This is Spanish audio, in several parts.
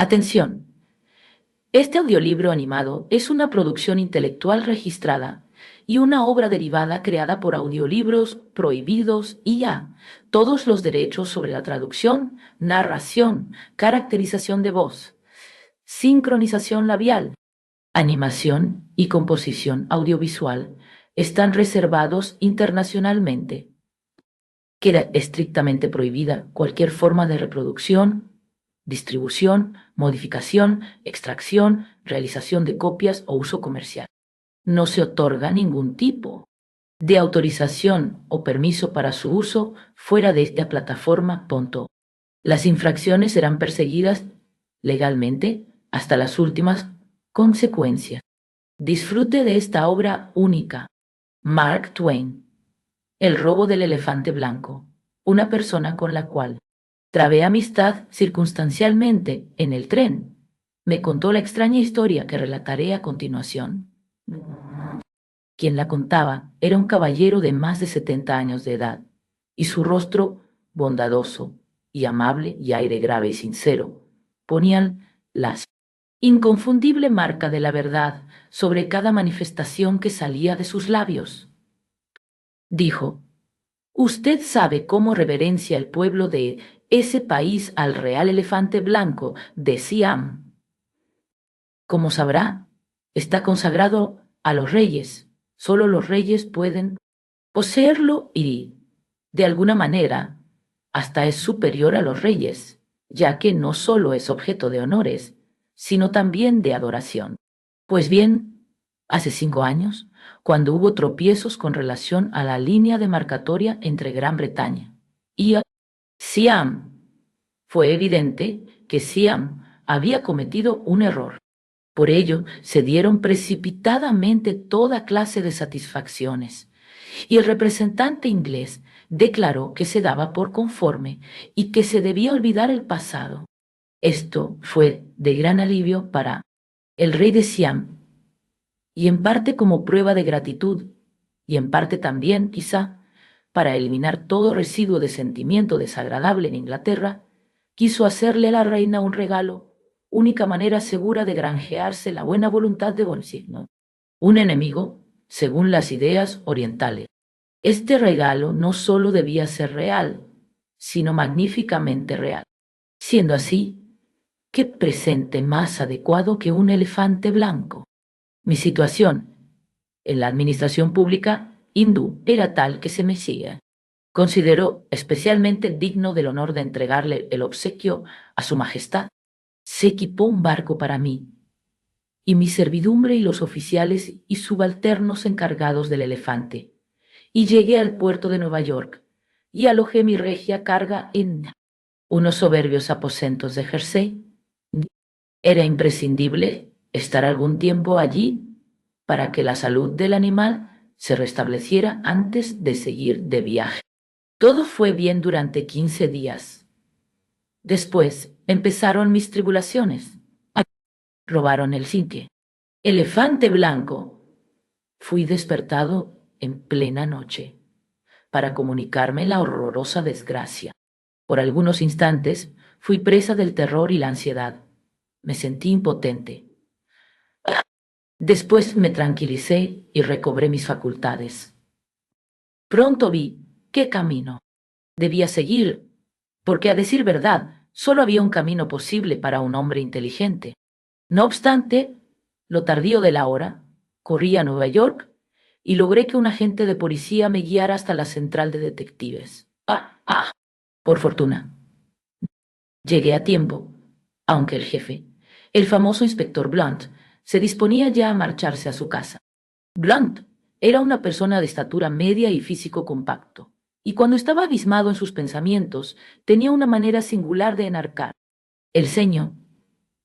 Atención. Este audiolibro animado es una producción intelectual registrada y una obra derivada creada por Audiolibros Prohibidos IA. Todos los derechos sobre la traducción, narración, caracterización de voz, sincronización labial, animación y composición audiovisual están reservados internacionalmente. Queda estrictamente prohibida cualquier forma de reproducción, distribución, modificación, extracción, realización de copias o uso comercial. No se otorga ningún tipo de autorización o permiso para su uso fuera de esta plataforma. Las infracciones serán perseguidas legalmente hasta las últimas consecuencias. Disfrute de esta obra única. Mark Twain. El robo del elefante blanco. Una persona con la cual trabé amistad circunstancialmente en el tren me contó la extraña historia que relataré a continuación. Quien la contaba era un caballero de más de 70 años de edad, y su rostro bondadoso y amable y aire grave y sincero ponían la inconfundible marca de la verdad sobre cada manifestación que salía de sus labios. Dijo: «Usted sabe cómo reverencia el pueblo de ese país al real elefante blanco de Siam. Como sabrá, está consagrado a los reyes. Solo los reyes pueden poseerlo y, de alguna manera, hasta es superior a los reyes, ya que no solo es objeto de honores, sino también de adoración. Pues bien, hace 5 años, cuando hubo tropiezos con relación a la línea demarcatoria entre Gran Bretaña y Siam, fue evidente que Siam había cometido un error. Por ello, se dieron precipitadamente toda clase de satisfacciones, y el representante inglés declaró que se daba por conforme y que se debía olvidar el pasado. Esto fue de gran alivio para el rey de Siam, y en parte como prueba de gratitud, y en parte también, quizá, para eliminar todo residuo de sentimiento desagradable en Inglaterra, quiso hacerle a la reina un regalo, única manera segura de granjearse la buena voluntad de Bonsigno, un enemigo, según las ideas orientales. Este regalo no solo debía ser real, sino magníficamente real. Siendo así, ¿qué presente más adecuado que un elefante blanco? Mi situación en la administración pública hindú era tal que se me sigue. Consideró especialmente digno del honor de entregarle el obsequio a su majestad. Se equipó un barco para mí, y mi servidumbre y los oficiales y subalternos encargados del elefante, y llegué al puerto de Nueva York, y alojé mi regia carga en unos soberbios aposentos de Jersey. Era imprescindible estar algún tiempo allí para que la salud del animal se restableciera antes de seguir de viaje. Todo fue bien durante 15 días. Después empezaron mis tribulaciones. Robaron el cinque. Elefante blanco. Fui despertado en plena noche para comunicarme la horrorosa desgracia. Por algunos instantes fui presa del terror y la ansiedad. Me sentí impotente. Después me tranquilicé y recobré mis facultades. Pronto vi qué camino debía seguir, porque a decir verdad, solo había un camino posible para un hombre inteligente. No obstante, lo tardío de la hora, corrí a Nueva York y logré que un agente de policía me guiara hasta la central de detectives. Por fortuna, llegué a tiempo, aunque el jefe, el famoso inspector Blunt, se disponía ya a marcharse a su casa. Blunt era una persona de estatura media y físico compacto, y cuando estaba abismado en sus pensamientos, tenía una manera singular de enarcar el ceño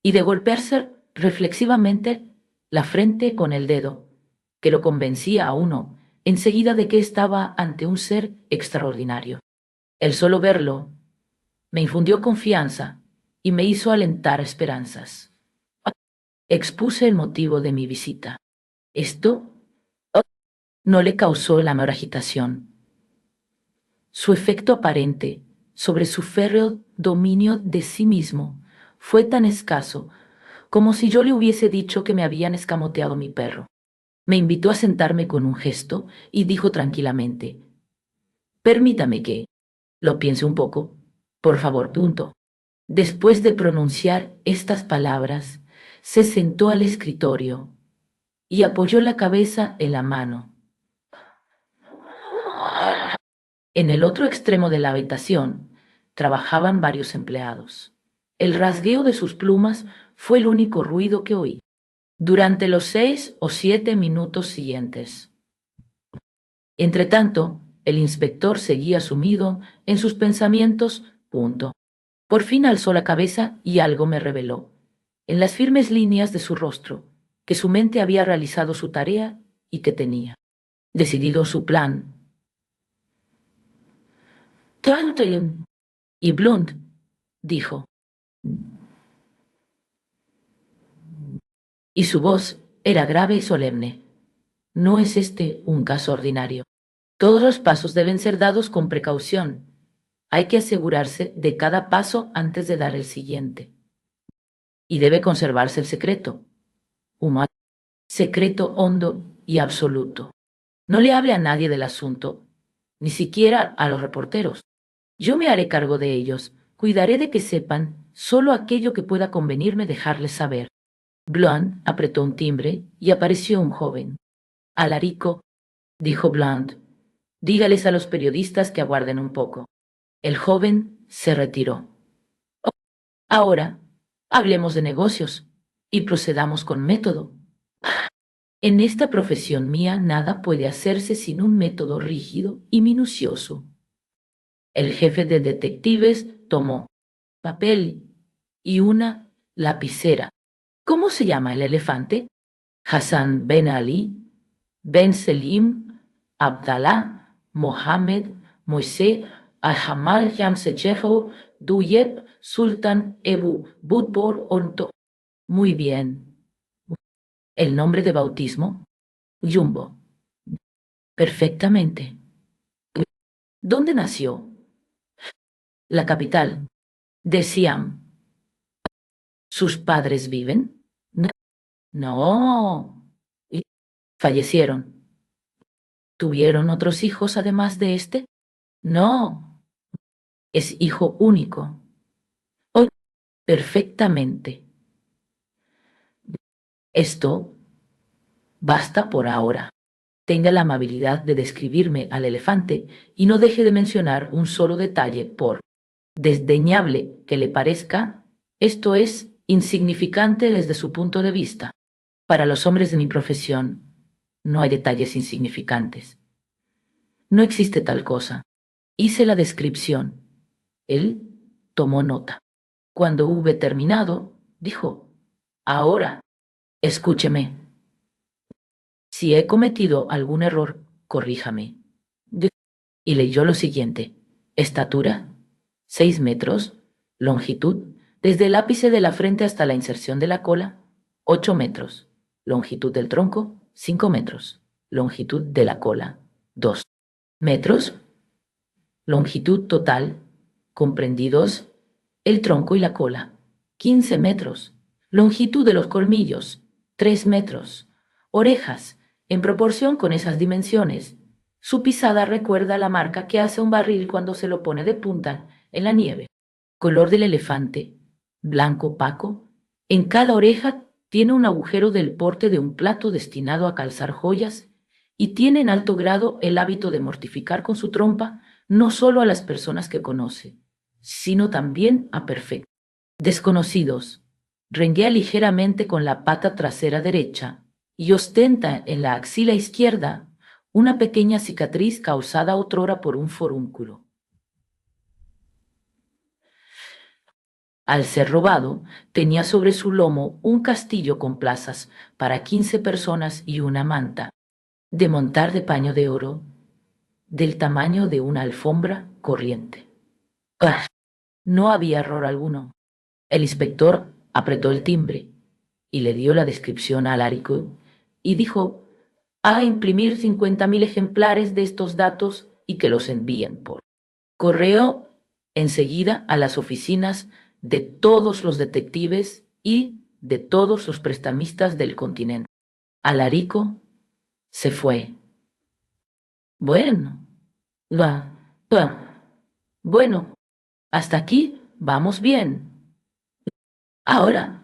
y de golpearse reflexivamente la frente con el dedo, que lo convencía a uno enseguida de que estaba ante un ser extraordinario. El solo verlo me infundió confianza y me hizo alentar esperanzas. Expuse el motivo de mi visita. Esto no le causó la menor agitación. Su efecto aparente sobre su férreo dominio de sí mismo fue tan escaso como si yo le hubiese dicho que me habían escamoteado mi perro. Me invitó a sentarme con un gesto y dijo tranquilamente: «Permítame que lo piense un poco. Por favor, punto». Después de pronunciar estas palabras, se sentó al escritorio y apoyó la cabeza en la mano. En el otro extremo de la habitación trabajaban varios empleados. El rasgueo de sus plumas fue el único ruido que oí durante los 6 o 7 minutos siguientes. Entretanto, el inspector seguía sumido en sus pensamientos. Por fin alzó la cabeza y algo me reveló, en las firmes líneas de su rostro, que su mente había realizado su tarea y que tenía decidido su plan. Y Blunt dijo, y su voz era grave y solemne: «No es este un caso ordinario. Todos los pasos deben ser dados con precaución. Hay que asegurarse de cada paso antes de dar el siguiente. Y debe conservarse el secreto, un secreto hondo y absoluto. No le hable a nadie del asunto, ni siquiera a los reporteros. Yo me haré cargo de ellos. Cuidaré de que sepan solo aquello que pueda convenirme dejarles saber». Blunt apretó un timbre y apareció un joven. «Alarico», dijo Blunt, «dígales a los periodistas que aguarden un poco». El joven se retiró. «Ahora, hablemos de negocios y procedamos con método. En esta profesión mía nada puede hacerse sin un método rígido y minucioso». El jefe de detectives tomó papel y una lapicera. «¿Cómo se llama el elefante?» «Hassan Ben Ali, Ben Selim, Abdallah, Mohammed, Moisés, Al-Hamal Yamsejeho, Duyeb, Sultan Ebu Budbor Onto». «Muy bien». «¿El nombre de bautismo?» «Jumbo». «Perfectamente». «¿Dónde nació?» «La capital, de Siam». «¿Sus padres viven?» «No». «No». «Fallecieron». ¿Tuvieron otros hijos además de este?» «No». «Es hijo único». «Oh, perfectamente». «Esto basta por ahora. Tenga la amabilidad de describirme al elefante y no deje de mencionar un solo detalle, por desdeñable que le parezca. Esto es insignificante desde su punto de vista. Para los hombres de mi profesión no hay detalles insignificantes. No existe tal cosa». Hice la descripción. Él tomó nota. Cuando hube terminado, dijo: «Ahora, escúcheme. Si he cometido algún error, corríjame». Y leyó lo siguiente: «Estatura, 6 metros. Longitud, desde el ápice de la frente hasta la inserción de la cola, 8 metros. Longitud del tronco, 5 metros. Longitud de la cola, 2 metros. Longitud total, comprendidos el tronco y la cola, 15 metros. Longitud de los colmillos, 3 metros. Orejas, en proporción con esas dimensiones. Su pisada recuerda la marca que hace un barril cuando se lo pone de punta en la nieve. Color del elefante, blanco opaco. En cada oreja tiene un agujero del porte de un plato destinado a calzar joyas, y tiene en alto grado el hábito de mortificar con su trompa no solo a las personas que conoce, sino también a perfectos desconocidos. Renguea ligeramente con la pata trasera derecha y ostenta en la axila izquierda una pequeña cicatriz causada otrora por un forúnculo. Al ser robado, tenía sobre su lomo un castillo con plazas para 15 personas y una manta de montar de paño de oro del tamaño de una alfombra corriente. ¡Ah! No había error alguno. El inspector apretó el timbre y le dio la descripción a Alarico y dijo: «A imprimir 50.000 ejemplares de estos datos y que los envíen por correo enseguida a las oficinas de todos los detectives y de todos los prestamistas del continente. Alarico se fue. Bueno, bueno, hasta aquí vamos bien. Ahora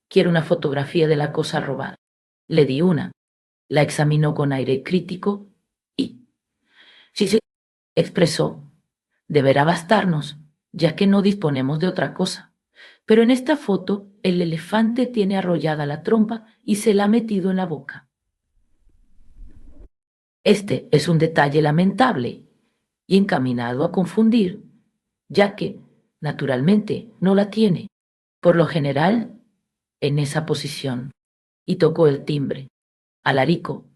quiero una fotografía de la cosa robada. Le di una, la examinó con aire crítico y, si se expresó, deberá bastarnos, ya que no disponemos de otra cosa. Pero en esta foto el elefante tiene arrollada la trompa y se la ha metido en la boca. Este es un detalle lamentable y encaminado a confundir, ya que, naturalmente, no la tiene, por lo general, en esa posición. Y tocó el timbre. Alarico,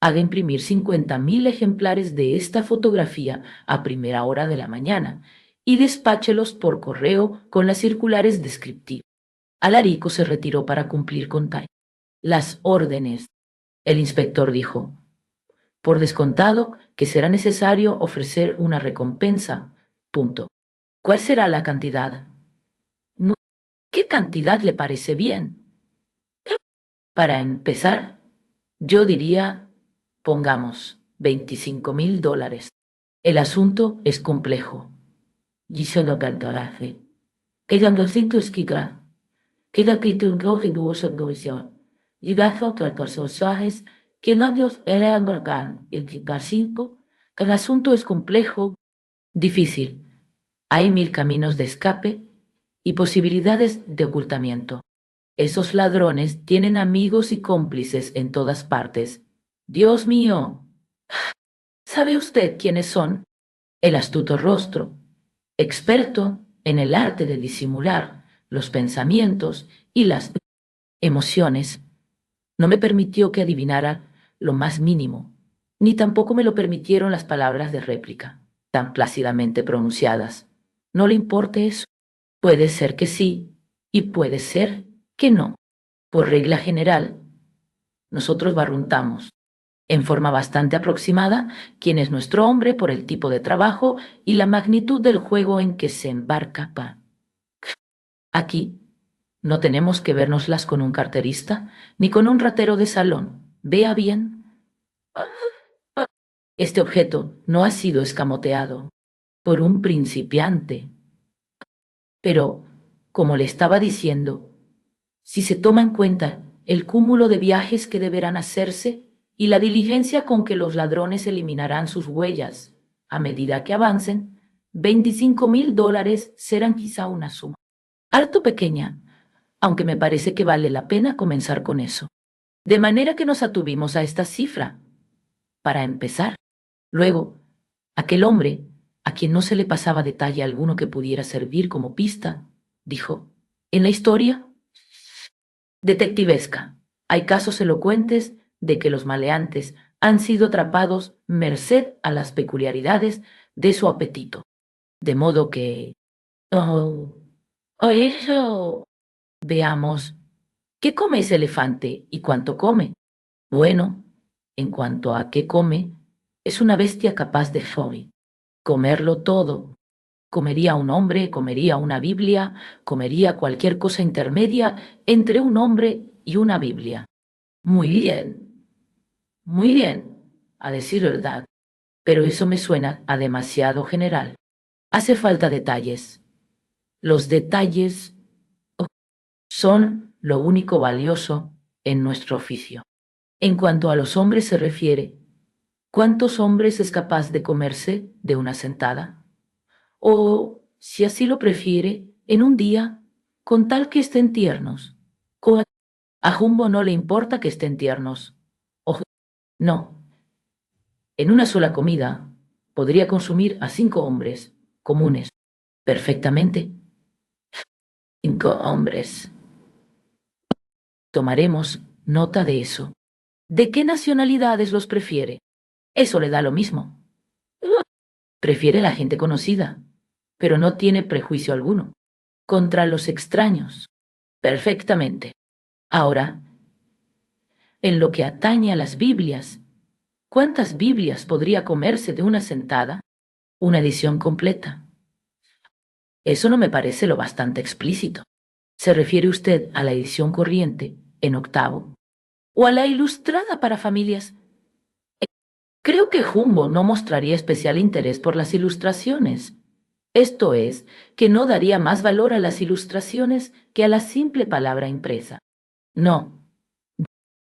haga imprimir 50.000 ejemplares de esta fotografía a primera hora de la mañana y despáchelos por correo con las circulares descriptivas. Alarico se retiró para cumplir con las órdenes. El inspector dijo, por descontado que será necesario ofrecer una recompensa. Punto. ¿Cuál será la cantidad? No. ¿Qué cantidad le parece bien? Para empezar, yo diría, pongamos, $25.000. El asunto es complejo. Giselo Cantarace. Quedan 200 gigas. Queda que tu y duoso comisión. Y gasto otros personajes que no Dios era Morgan. El giga 5, que el asunto es complejo, difícil. Hay 1.000 caminos de escape y posibilidades de ocultamiento. Esos ladrones tienen amigos y cómplices en todas partes. Dios mío. ¿Sabe usted quiénes son? El astuto rostro, experto en el arte de disimular los pensamientos y las emociones, no me permitió que adivinara lo más mínimo, ni tampoco me lo permitieron las palabras de réplica, tan plácidamente pronunciadas. No le importe eso. Puede ser que sí y puede ser que no. Por regla general, nosotros barruntamos en forma bastante aproximada quién es nuestro hombre por el tipo de trabajo y la magnitud del juego en que se embarca. Aquí no tenemos que vernoslas con un carterista ni con un ratero de salón. Vea bien. Este objeto no ha sido escamoteado por un principiante. Pero, como le estaba diciendo, si se toma en cuenta el cúmulo de viajes que deberán hacerse y la diligencia con que los ladrones eliminarán sus huellas a medida que avancen, $25.000 serán quizá una suma harto pequeña, aunque me parece que vale la pena comenzar con eso. De manera que nos atuvimos a esta cifra, para empezar. Luego, aquel hombre, a quien no se le pasaba detalle alguno que pudiera servir como pista, dijo, en la historia detectivesca hay casos elocuentes de que los maleantes han sido atrapados merced a las peculiaridades de su apetito. De modo que... Oh, eso... Veamos, ¿qué come ese elefante y cuánto come? Bueno, en cuanto a qué come, es una bestia capaz de comerlo todo. Comería un hombre, comería una Biblia, comería cualquier cosa intermedia entre un hombre y una Biblia. Muy bien, a decir verdad, pero eso me suena a demasiado general. Hace falta detalles. Los detalles son lo único valioso en nuestro oficio. En cuanto a los hombres se refiere, ¿cuántos hombres es capaz de comerse de una sentada? O, si así lo prefiere, en un día, con tal que estén tiernos. A Jumbo no le importa que estén tiernos. O, no, en una sola comida podría consumir a 5 hombres comunes perfectamente. 5 hombres. Tomaremos nota de eso. ¿De qué nacionalidades los prefiere? Eso le da lo mismo. Prefiere la gente conocida, pero no tiene prejuicio alguno. Contra los extraños. Perfectamente. Ahora, en lo que atañe a las Biblias, ¿cuántas Biblias podría comerse de una sentada? Una edición completa. Eso no me parece lo bastante explícito. ¿Se refiere usted a la edición corriente, en octavo, o a la ilustrada para familias? Creo que Jumbo no mostraría especial interés por las ilustraciones. Esto es, que no daría más valor a las ilustraciones que a la simple palabra impresa. No,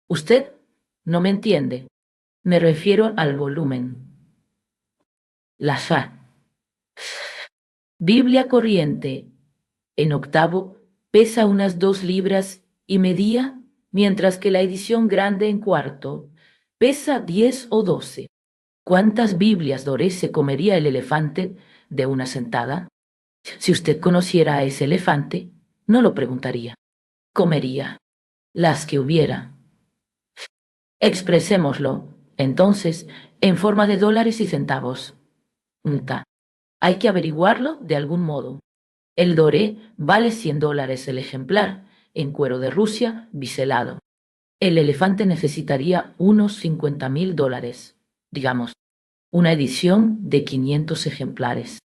usted no me entiende. Me refiero al volumen. La Biblia corriente en octavo pesa unas 2 libras y media, mientras que la edición grande en cuarto pesa 10 o 12. ¿Cuántas Biblias doré se comería el elefante de una sentada? Si usted conociera a ese elefante, no lo preguntaría. Comería las que hubiera. Expresémoslo, entonces, en forma de dólares y centavos. Hay que averiguarlo de algún modo. El doré vale $100 el ejemplar, en cuero de Rusia, biselado. El elefante necesitaría unos $50,000, digamos, una edición de 500 ejemplares.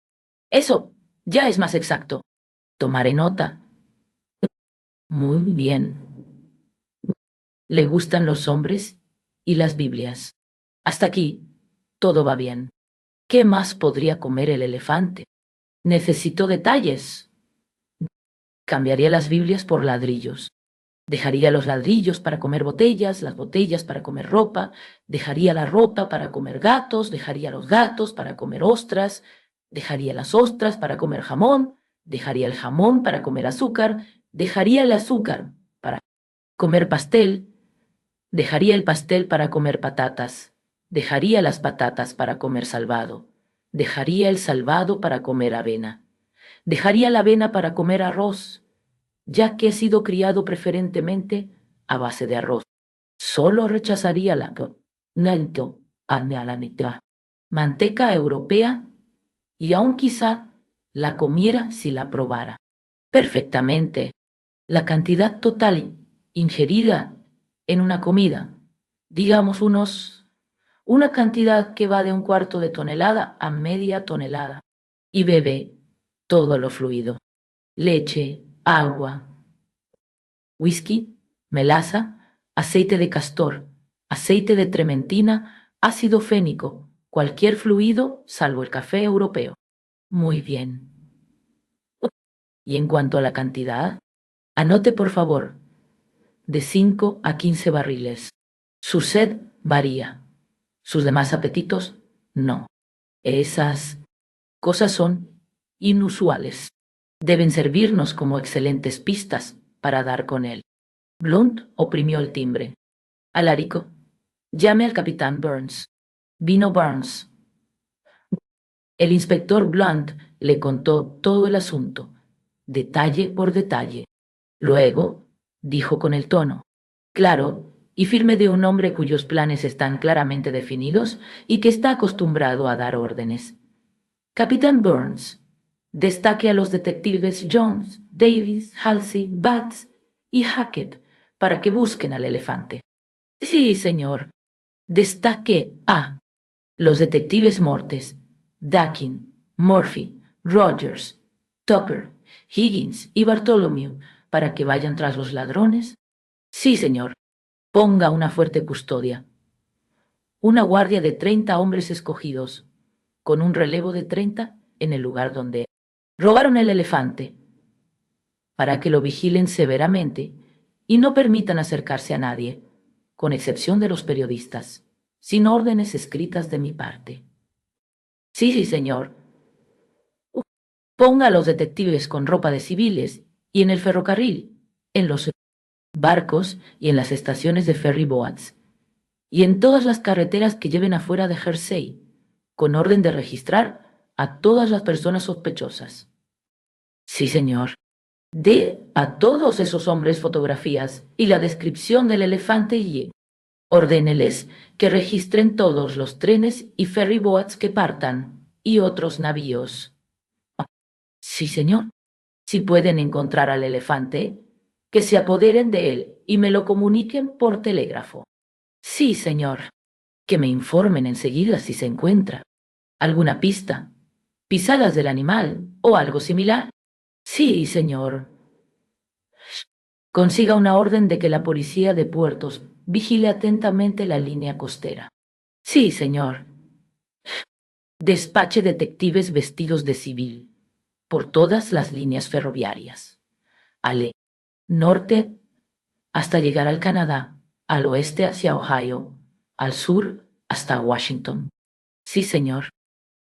Eso ya es más exacto. Tomaré nota. Muy bien. Le gustan los hombres y las Biblias. Hasta aquí, todo va bien. ¿Qué más podría comer el elefante? Necesito detalles. Cambiaría las Biblias por ladrillos. Dejaría los ladrillos para comer botellas, las botellas para comer ropa, dejaría la ropa para comer gatos, dejaría los gatos para comer ostras, dejaría las ostras para comer jamón, dejaría el jamón para comer azúcar, dejaría el azúcar para comer pastel, dejaría el pastel para comer patatas, dejaría las patatas para comer salvado, dejaría el salvado para comer avena, dejaría la avena para comer arroz, ya que he sido criado preferentemente a base de arroz. Solo rechazaría la manteca europea y aún quizá la comiera si la probara. Perfectamente. La cantidad total ingerida en una comida, digamos una cantidad que va de 1/4 de tonelada a media tonelada, y bebe todo lo fluido: leche, agua, whisky, melaza, aceite de castor, aceite de trementina, ácido fénico, cualquier fluido salvo el café europeo. Muy bien. Y en cuanto a la cantidad, anote por favor, de 5 a 15 barriles. Su sed varía. Sus demás apetitos, no. Esas cosas son inusuales. Deben servirnos como excelentes pistas para dar con él. Blunt oprimió el timbre. Alarico, llame al capitán Burns. Vino Burns. El inspector Blunt le contó todo el asunto, detalle por detalle. Luego, dijo con el tono claro y firme de un hombre cuyos planes están claramente definidos y que está acostumbrado a dar órdenes: Capitán Burns, destaque a los detectives Jones, Davis, Halsey, Batts y Hackett para que busquen al elefante. Sí, señor. Destaque a los detectives Mortes, Dakin, Murphy, Rogers, Tupper, Higgins y Bartholomew para que vayan tras los ladrones. Sí, señor. Ponga una fuerte custodia. Una guardia de 30 hombres escogidos, con un relevo de 30 en el lugar donde robaron el elefante, para que lo vigilen severamente y no permitan acercarse a nadie, con excepción de los periodistas, sin órdenes escritas de mi parte. Sí, sí, señor. Ponga a los detectives con ropa de civiles y en el ferrocarril, en los barcos y en las estaciones de ferry boats, y en todas las carreteras que lleven afuera de Jersey, con orden de registrar a todas las personas sospechosas. Sí, señor. Dé a todos esos hombres fotografías y la descripción del elefante y ordéneles que registren todos los trenes y ferry boats que partan y otros navíos. Sí, señor. Si pueden encontrar al elefante, que se apoderen de él y me lo comuniquen por telégrafo. Sí, señor. Que me informen enseguida si se encuentra alguna pista, pisadas del animal o algo similar. Sí, señor. Consiga una orden de que la policía de puertos vigile atentamente la línea costera. Sí, señor. Despache detectives vestidos de civil por todas las líneas ferroviarias. Al norte hasta llegar al Canadá, al oeste hacia Ohio, al sur hasta Washington. Sí, señor.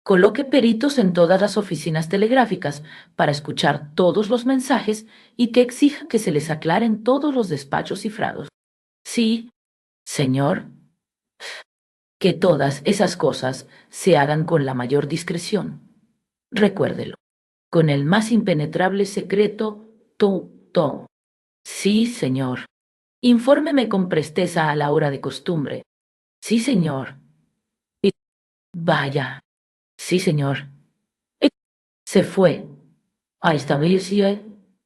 Coloque peritos en todas las oficinas telegráficas para escuchar todos los mensajes y que exija que se les aclaren todos los despachos cifrados. Sí, señor, que todas esas cosas se hagan con la mayor discreción. Recuérdelo, con el más impenetrable secreto, tú. Sí, señor. Infórmeme con presteza a la hora de costumbre. Sí, señor. Y vaya. Sí, señor. Y se fue a establecerse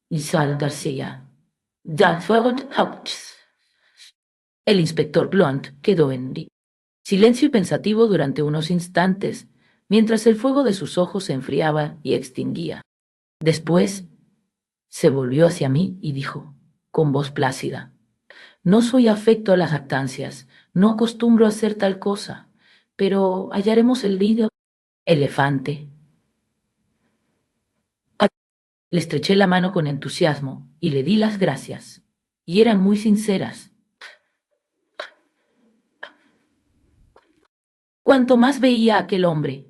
y Sal García. Ya fueron Hawks. El inspector Blunt quedó en silencio y pensativo durante unos instantes, mientras el fuego de sus ojos se enfriaba y extinguía. Después se volvió hacia mí y dijo, con voz plácida, no soy afecto a las jactancias, no acostumbro a hacer tal cosa, pero hallaremos el nido elefante. Le estreché la mano con entusiasmo y le di las gracias, y eran muy sinceras. Cuanto más veía a aquel hombre,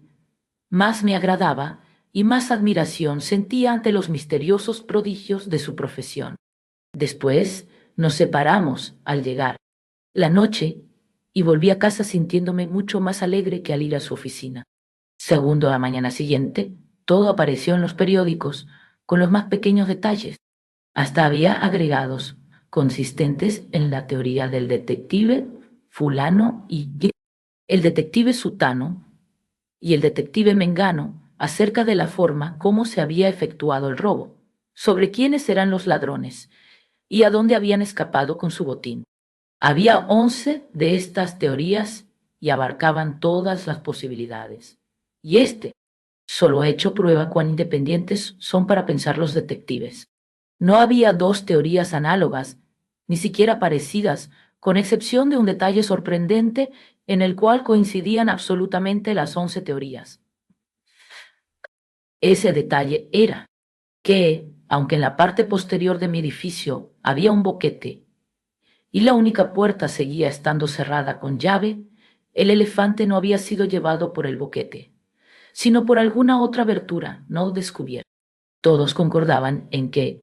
más me agradaba y más admiración sentía ante los misteriosos prodigios de su profesión. Después nos separamos al llegar la noche y volví a casa sintiéndome mucho más alegre que al ir a su oficina. Segundo, a la mañana siguiente, todo apareció en los periódicos con los más pequeños detalles. Hasta había agregados consistentes en la teoría del detective fulano y el detective sutano y el detective mengano acerca de la forma cómo se había efectuado el robo, sobre quiénes eran los ladrones y a dónde habían escapado con su botín. Había 11 de estas teorías y abarcaban todas las posibilidades. Y solo ha hecho prueba cuán independientes son para pensar los detectives. No había dos teorías análogas, ni siquiera parecidas, con excepción de un detalle sorprendente en el cual coincidían absolutamente las 11 teorías. Ese detalle era que, aunque en la parte posterior de mi edificio había un boquete y la única puerta seguía estando cerrada con llave, el elefante no había sido llevado por el boquete, sino por alguna otra abertura no descubierta. Todos concordaban en que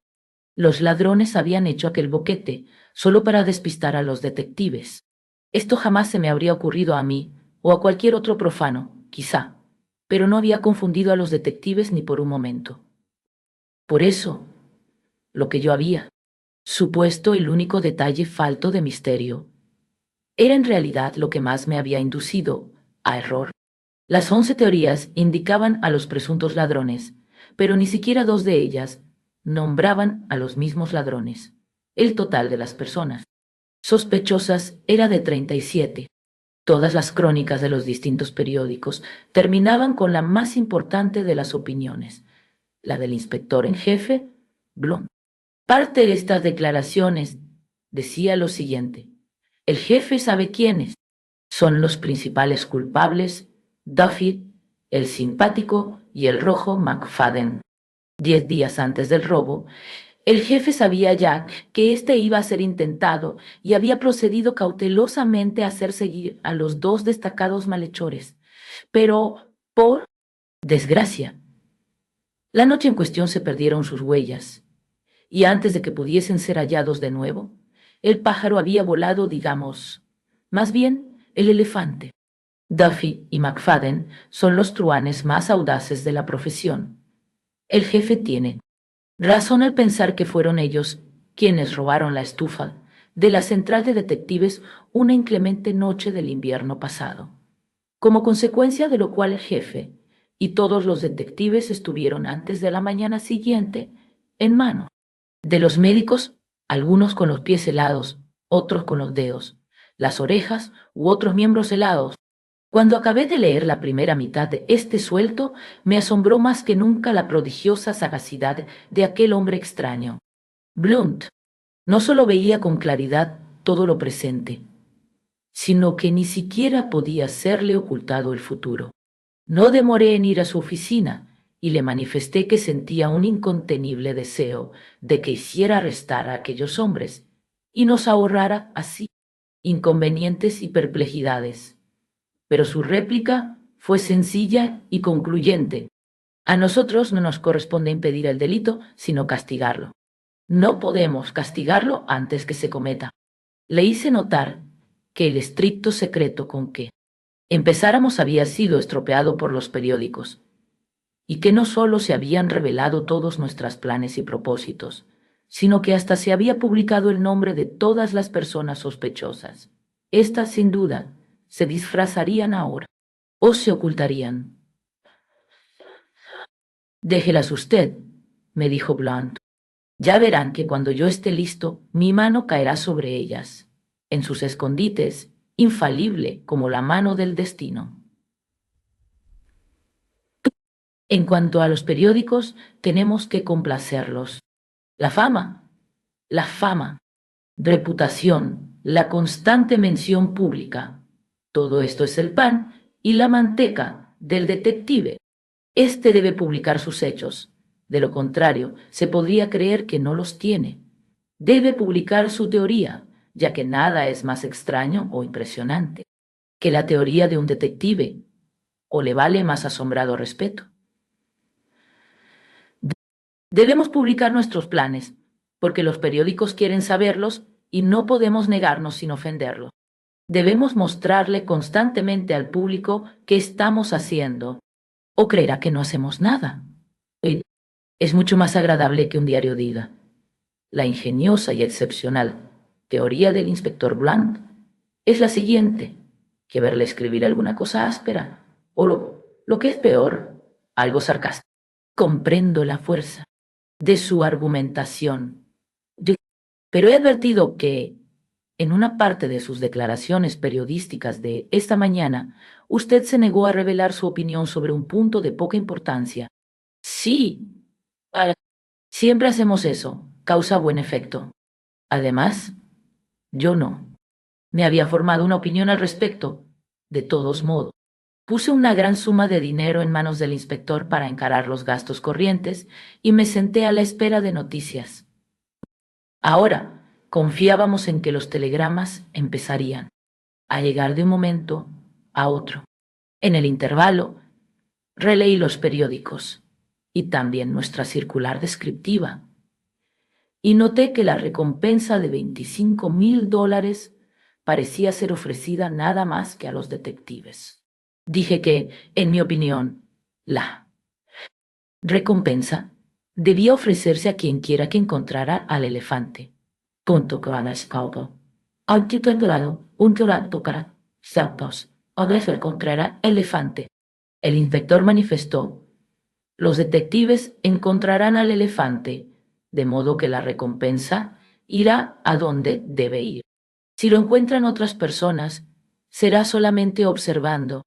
los ladrones habían hecho aquel boquete solo para despistar a los detectives. Esto jamás se me habría ocurrido a mí o a cualquier otro profano, quizá, pero no había confundido a los detectives ni por un momento. Por eso, lo que yo había supuesto el único detalle falto de misterio era en realidad lo que más me había inducido a error. Las 11 teorías indicaban a los presuntos ladrones, pero ni siquiera dos de ellas nombraban a los mismos ladrones. El total de las personas sospechosas era de 37. Todas las crónicas de los distintos periódicos terminaban con la más importante de las opiniones, la del inspector en jefe, Blum. Parte de estas declaraciones decía lo siguiente: el jefe sabe quiénes son los principales culpables, Duffy, el simpático y el rojo McFadden. 10 días antes del robo, el jefe sabía ya que éste iba a ser intentado y había procedido cautelosamente a hacer seguir a los dos destacados malhechores. Pero, por desgracia, la noche en cuestión se perdieron sus huellas, y antes de que pudiesen ser hallados de nuevo, el pájaro había volado, digamos, más bien el elefante. Duffy y McFadden son los truanes más audaces de la profesión. El jefe tiene razón al pensar que fueron ellos quienes robaron la estufa de la central de detectives una inclemente noche del invierno pasado, como consecuencia de lo cual el jefe y todos los detectives estuvieron antes de la mañana siguiente en manos de los médicos, algunos con los pies helados, otros con los dedos, las orejas u otros miembros helados. Cuando acabé de leer la primera mitad de este suelto, me asombró más que nunca la prodigiosa sagacidad de aquel hombre extraño. Blunt no solo veía con claridad todo lo presente, sino que ni siquiera podía serle ocultado el futuro. No demoré en ir a su oficina y le manifesté que sentía un incontenible deseo de que hiciera arrestar a aquellos hombres y nos ahorrara así inconvenientes y perplejidades. Pero su réplica fue sencilla y concluyente. A nosotros no nos corresponde impedir el delito, sino castigarlo. No podemos castigarlo antes que se cometa. Le hice notar que el estricto secreto con que empezáramos había sido estropeado por los periódicos, y que no solo se habían revelado todos nuestros planes y propósitos, sino que hasta se había publicado el nombre de todas las personas sospechosas. Estas, sin duda, se disfrazarían ahora o se ocultarían. Déjelas usted, me dijo Blunt. Ya verán que cuando yo esté listo, mi mano caerá sobre ellas, en sus escondites, infalible como la mano del destino. En cuanto a los periódicos, tenemos que complacerlos. La fama, reputación, la constante mención pública. Todo esto es el pan y la manteca del detective. Este debe publicar sus hechos. De lo contrario, se podría creer que no los tiene. Debe publicar su teoría, ya que nada es más extraño o impresionante que la teoría de un detective, o le vale más asombrado respeto. Debemos publicar nuestros planes, porque los periódicos quieren saberlos y no podemos negarnos sin ofenderlos. Debemos mostrarle constantemente al público qué estamos haciendo, o creerá que no hacemos nada. Es mucho más agradable que un diario diga: la ingeniosa y excepcional teoría del inspector Blunt es la siguiente, que verle escribir alguna cosa áspera, o lo que es peor, algo sarcástico. Comprendo la fuerza de su argumentación, pero he advertido que, en una parte de sus declaraciones periodísticas de esta mañana, usted se negó a revelar su opinión sobre un punto de poca importancia. Sí, siempre hacemos eso, causa buen efecto. Además, yo no. Me había formado una opinión al respecto. De todos modos, puse una gran suma de dinero en manos del inspector para encarar los gastos corrientes y me senté a la espera de noticias. Ahora, confiábamos en que los telegramas empezarían a llegar de un momento a otro. En el intervalo, releí los periódicos y también nuestra circular descriptiva, y noté que la recompensa de $25,000 parecía ser ofrecida nada más que a los detectives. Dije que, en mi opinión, la recompensa debía ofrecerse a quien quiera que encontrara al elefante. Punto con la escalda. Antes de grado, un llorando para Santos, o de encontrar elefante. El inspector manifestó: los detectives encontrarán al elefante, de modo que la recompensa irá a donde debe ir. Si lo encuentran otras personas, será solamente observando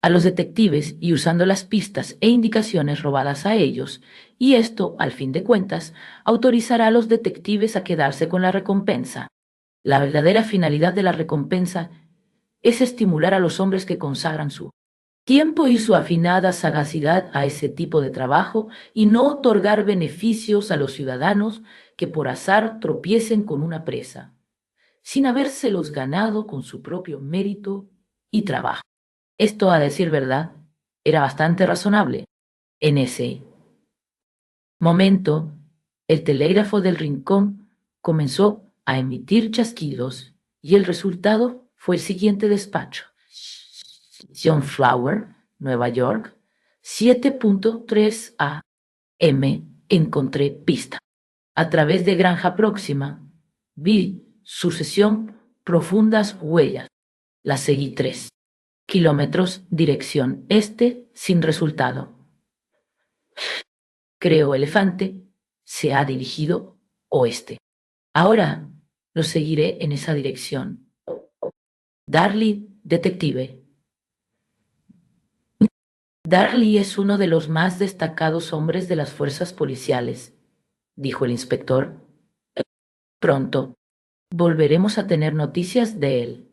a los detectives y usando las pistas e indicaciones robadas a ellos, y esto, al fin de cuentas, autorizará a los detectives a quedarse con la recompensa. La verdadera finalidad de la recompensa es estimular a los hombres que consagran su tiempo y su afinada sagacidad a ese tipo de trabajo, y no otorgar beneficios a los ciudadanos que por azar tropiecen con una presa, sin habérselos ganado con su propio mérito y trabajo. Esto, a decir verdad, era bastante razonable. En ese momento, el telégrafo del rincón comenzó a emitir chasquidos y el resultado fue el siguiente despacho: John Flower, Nueva York, 7:3 a.m. Encontré pista. A través de Granja Próxima, vi sucesión profundas huellas. Las seguí 3 kilómetros dirección este sin resultado. Creo elefante se ha dirigido oeste. Ahora lo seguiré en esa dirección. Darly, detective. Darley es uno de los más destacados hombres de las fuerzas policiales, dijo el inspector. Pronto volveremos a tener noticias de él.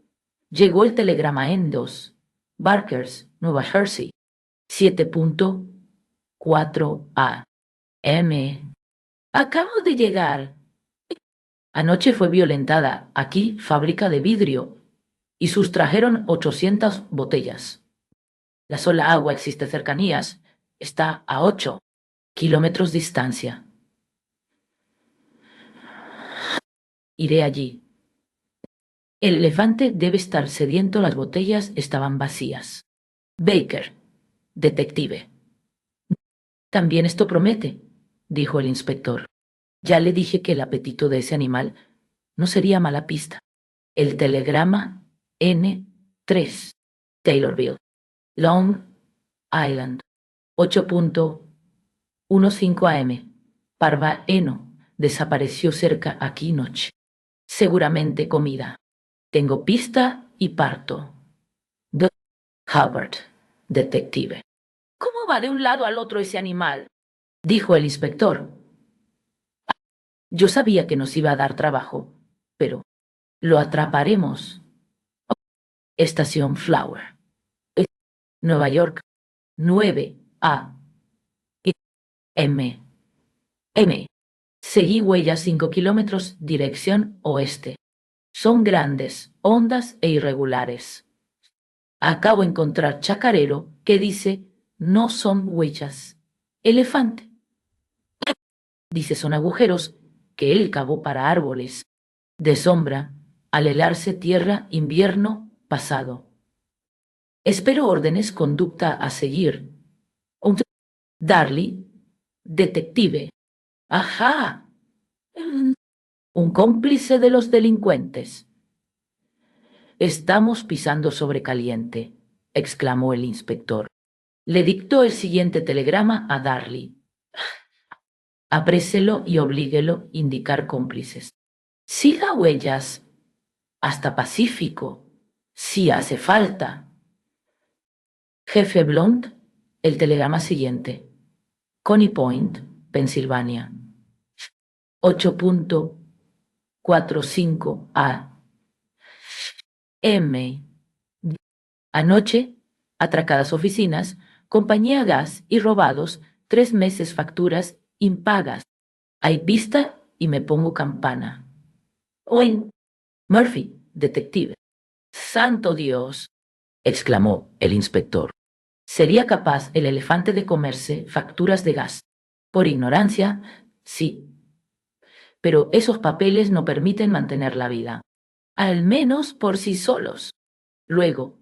Llegó el telegrama en 2. Barkers, Nueva Jersey. 7.4 AM. Acabo de llegar. Anoche fue violentada aquí fábrica de vidrio y sustrajeron 800 botellas. La sola agua existe cercanías. Está a 8 kilómetros distancia. Iré allí. El elefante debe estar sediento, las botellas estaban vacías. Baker, detective. También esto promete, dijo el inspector. Ya le dije que el apetito de ese animal no sería mala pista. El telegrama N3, Taylorville, Long Island, 8.15 AM. Parva Eno desapareció cerca aquí noche. Seguramente comida. Tengo pista y parto. De Hubbard, detective. ¿Cómo va de un lado al otro ese animal? Dijo el inspector. Yo sabía que nos iba a dar trabajo, pero lo atraparemos. Estación Flower. Nueva York. 9 AM. Seguí huellas 5 kilómetros dirección oeste. Son grandes, hondas e irregulares. Acabo de encontrar chacarero que dice no son huellas. Elefante. Dice son agujeros que él cavó para árboles. De sombra, al helarse tierra invierno pasado. Espero órdenes conducta a seguir. Darley, detective. Ajá. Un cómplice de los delincuentes. Estamos pisando sobre caliente, exclamó el inspector. Le dictó el siguiente telegrama a Darley. Apréselo y oblíguelo a indicar cómplices. Siga huellas hasta Pacífico, si hace falta. Jefe Blond, el telegrama siguiente. Coney Point, Pensilvania. 8.45 AM. Anoche, atracadas oficinas, compañía gas y robados, 3 meses facturas impagas. Hay pista y me pongo campana. Owen, Murphy, detective. ¡Santo Dios! Exclamó el inspector. ¿Sería capaz el elefante de comerse facturas de gas? Por ignorancia, sí. Pero esos papeles no permiten mantener la vida. Al menos por sí solos. Luego,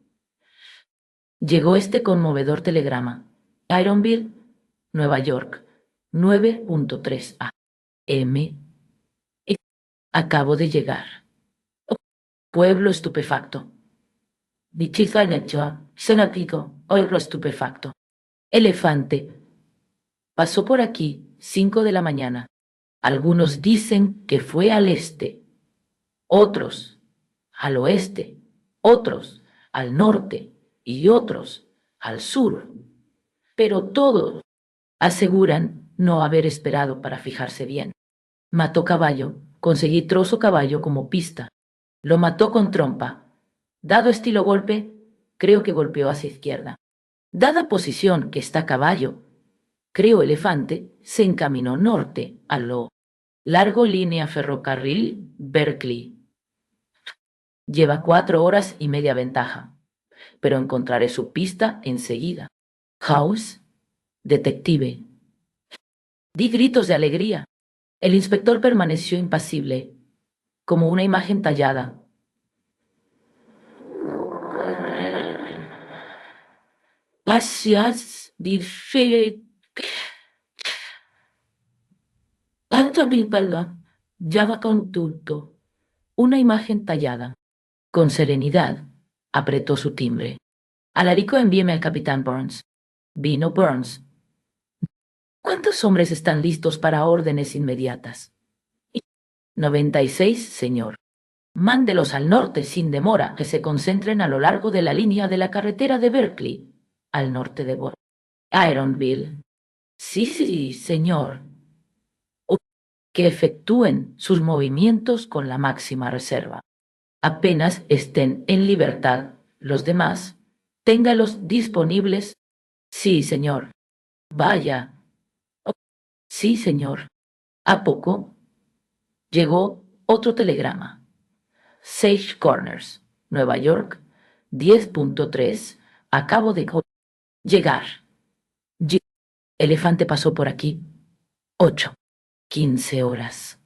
llegó este conmovedor telegrama. Ironville, Nueva York, 9.3 AM. Acabo de llegar. Pueblo estupefacto. Dichito al hecho, senatico, oigo estupefacto. Elefante. Pasó por aquí 5 de la mañana. Algunos dicen que fue al este, otros al oeste, otros al norte y otros al sur. Pero todos aseguran no haber esperado para fijarse bien. Mató caballo, conseguí trozo caballo como pista. Lo mató con trompa. Dado estilo golpe, creo que golpeó hacia izquierda. Dada posición que está caballo, creo elefante, se encaminó norte a lo largo línea ferrocarril Berkeley. Lleva 4 horas y media ventaja, pero encontraré su pista enseguida. House, detective. Di gritos de alegría. El inspector permaneció impasible, como una imagen tallada. Gracias, dije. Tanto mi perdón. Ya va con tutto. Una imagen tallada. Con serenidad, apretó su timbre. Alarico, envíeme al capitán Burns. Vino Burns. ¿Cuántos hombres están listos para órdenes inmediatas? 96, señor. Mándelos al norte sin demora, que se concentren a lo largo de la línea de la carretera de Berkeley, al norte de Boston. Ironville. Sí, sí, señor. O que efectúen sus movimientos con la máxima reserva. Apenas estén en libertad los demás, téngalos disponibles. Sí, señor. Vaya. Oh, sí, señor. A poco llegó otro telegrama. Sage Corners, Nueva York, 10.3. Acabo de llegar. Elefante pasó por aquí. 8:15.